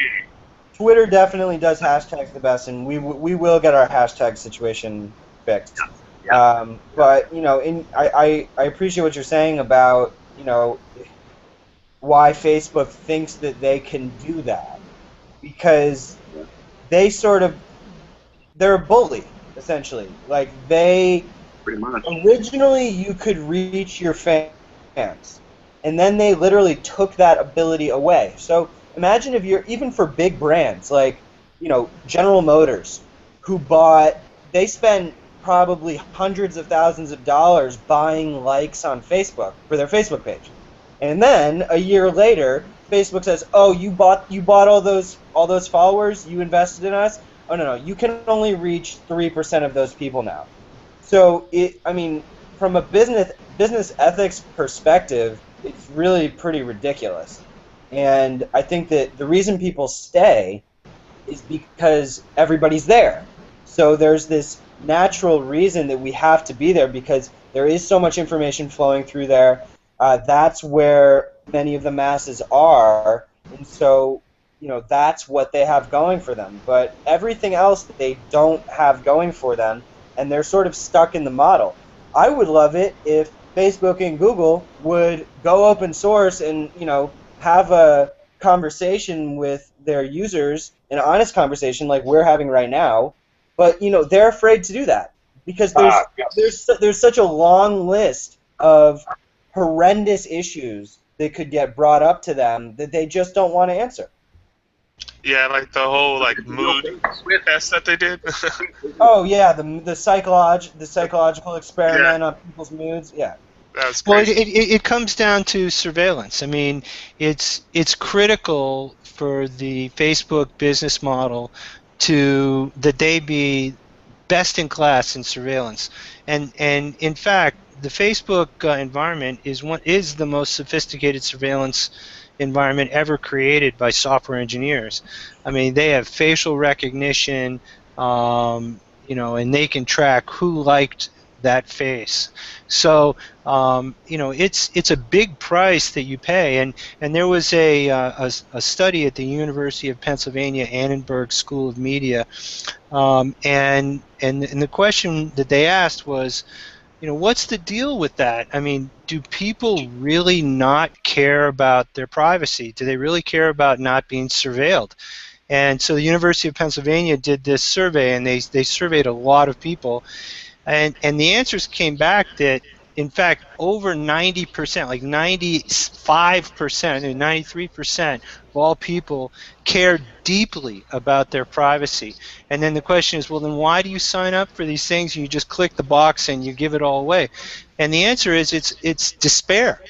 Twitter definitely does hashtags the best, and we will get our hashtag situation fixed. But I appreciate what you're saying about why Facebook thinks that they can do that because they they're a bully essentially. Like they Pretty much. originally you could reach your fans, and then they literally took that ability away. So imagine if you're even for big brands like General Motors, they spent probably hundreds of thousands of dollars buying likes on Facebook for their Facebook page, and then a year later, Facebook says, "Oh, you bought all those followers, you invested in us. Oh no, you can only reach 3% of those people now." So I mean, from a business ethics perspective, it's really pretty ridiculous. And I think that the reason people stay is because everybody's there. So there's this natural reason that we have to be there because there is so much information flowing through there. That's where many of the masses are, and so that's what they have going for them. But everything else that they don't have going for them, and they're sort of stuck in the model. I would love it if Facebook and Google would go open source and have a conversation with their users, an honest conversation like we're having right now. But they're afraid to do that because Yes. there's such a long list of horrendous issues that could get brought up to them that they just don't want to answer. Yeah, like the whole mood test that they did. Oh yeah, the psychological experiment on people's moods. Yeah. That was Well, crazy. it comes down to surveillance. I mean, it's critical for the Facebook business model that they be best in class in surveillance, and in fact, the Facebook environment is the most sophisticated surveillance environment ever created by software engineers. I mean, they have facial recognition, and they can track who liked that face. So it's a big price that you pay, and there was a study at the University of Pennsylvania Annenberg School of Media, and the question that they asked was, what's the deal with that? I mean, do people really not care about their privacy? Do they really care about not being surveilled? And so the University of Pennsylvania did this survey, and they surveyed a lot of people, and the answers came back that in fact, over 90%, like 95% and 93% of all people care deeply about their privacy. And then the question is, well, then why do you sign up for these things? You just click the box and you give it all away. And the answer is it's despair.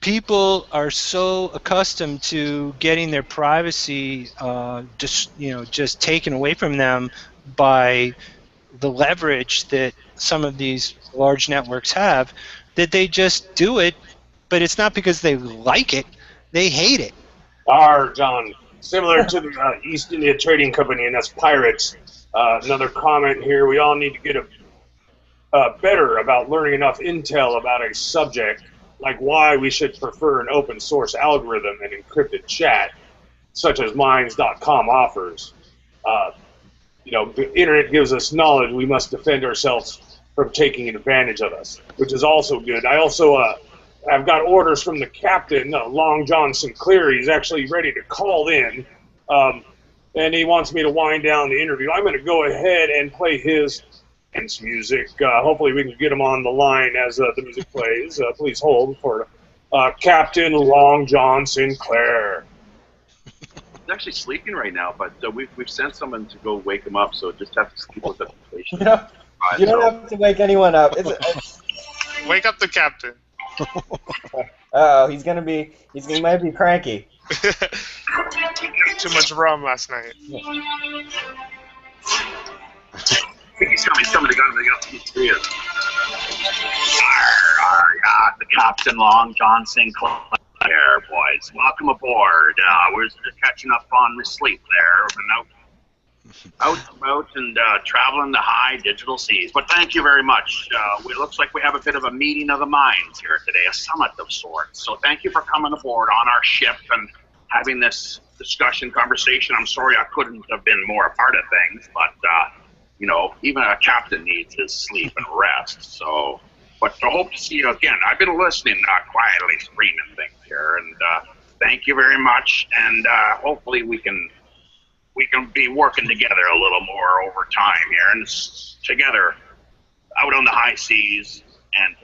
People are so accustomed to getting their privacy just taken away from them by the leverage that some of these large networks have, that they just do it, but it's not because they like it, they hate it. John, similar to the East India Trading Company and us pirates, another comment here, we all need to get better about learning enough intel about a subject, like why we should prefer an open source algorithm and encrypted chat, such as Minds.com offers. The internet gives us knowledge. We must defend ourselves from taking advantage of us, which is also good. I also I've got orders from the captain, Long John Sinclair. He's actually ready to call in, and he wants me to wind down the interview. I'm going to go ahead and play his dance music. Hopefully we can get him on the line as the music plays. Please hold for Captain Long John Sinclair. He's actually sleeping right now, but we've sent someone to go wake him up, so just have to sleep with the station. You don't have to wake anyone up. Wake up the captain. Oh, he might be cranky. Too much rum last night. He's coming. They got he is. The Captain Long John Sinclair, boys. Welcome aboard. We're just catching up on the sleep there. Out and traveling the high digital seas. But thank you very much. It looks like we have a bit of a meeting of the minds here today, a summit of sorts. So thank you for coming aboard on our ship and having this conversation. I'm sorry I couldn't have been more a part of things, but even a captain needs his sleep and rest. So, but I hope to see you again. I've been listening, quietly screaming things here, and thank you very much. And hopefully we can be working together a little more over time here, and together out on the high seas and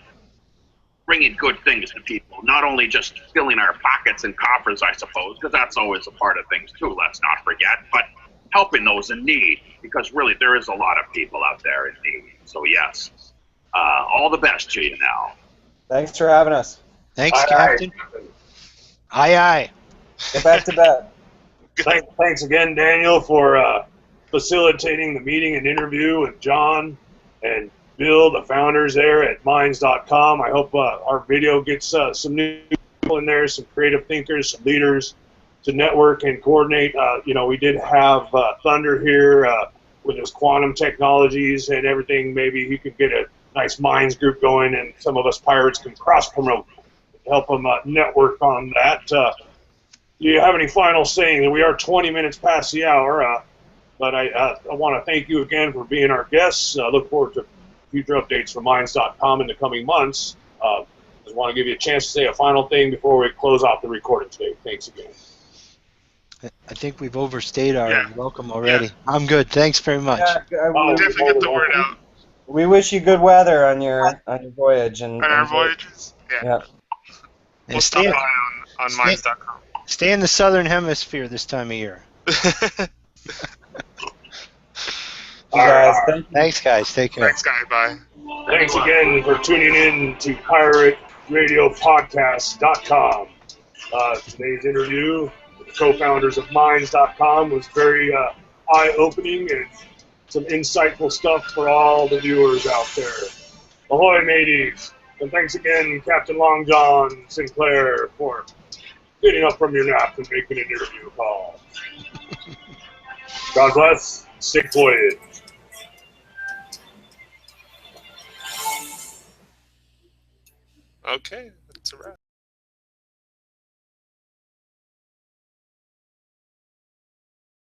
bringing good things to people. Not only just filling our pockets and coffers, I suppose, because that's always a part of things too. Let's not forget, but helping those in need, because really there is a lot of people out there in need. So yes, all the best to you now. Thanks for having us. Thanks, Captain. Aye. Get back to bed. Thanks again, Daniel, for facilitating the meeting and interview with John and Bill, the founders there at Minds.com. I hope our video gets some new people in there, some creative thinkers, some leaders to network and coordinate. We did have Thunder here with his quantum technologies and everything. Maybe he could get a nice Minds group going, and some of us pirates can cross-promote, help them network on that. Do you have any final saying? We are 20 minutes past the hour, but I want to thank you again for being our guests. Look forward to future updates from Minds.com in the coming months. Just want to give you a chance to say a final thing before we close off the recording today. Thanks again. I think we've overstayed our welcome already. Yeah. I'm good. Thanks very much. Definitely get the word out. We wish you good weather on your voyage. On our voyages? Yeah. We'll stop by on Minds.com. Stay in the southern hemisphere this time of year. Thanks, guys. Take care. Thanks, guys. Bye. Thanks again for tuning in to PirateRadioPodcast.com. Today's interview with the co-founders of Minds.com was very eye-opening and some insightful stuff for all the viewers out there. Ahoy, mateys! And thanks again, Captain Long John Sinclair, for getting up from your nap and making an interview call. God bless. Safe voyage. Okay, that's a wrap.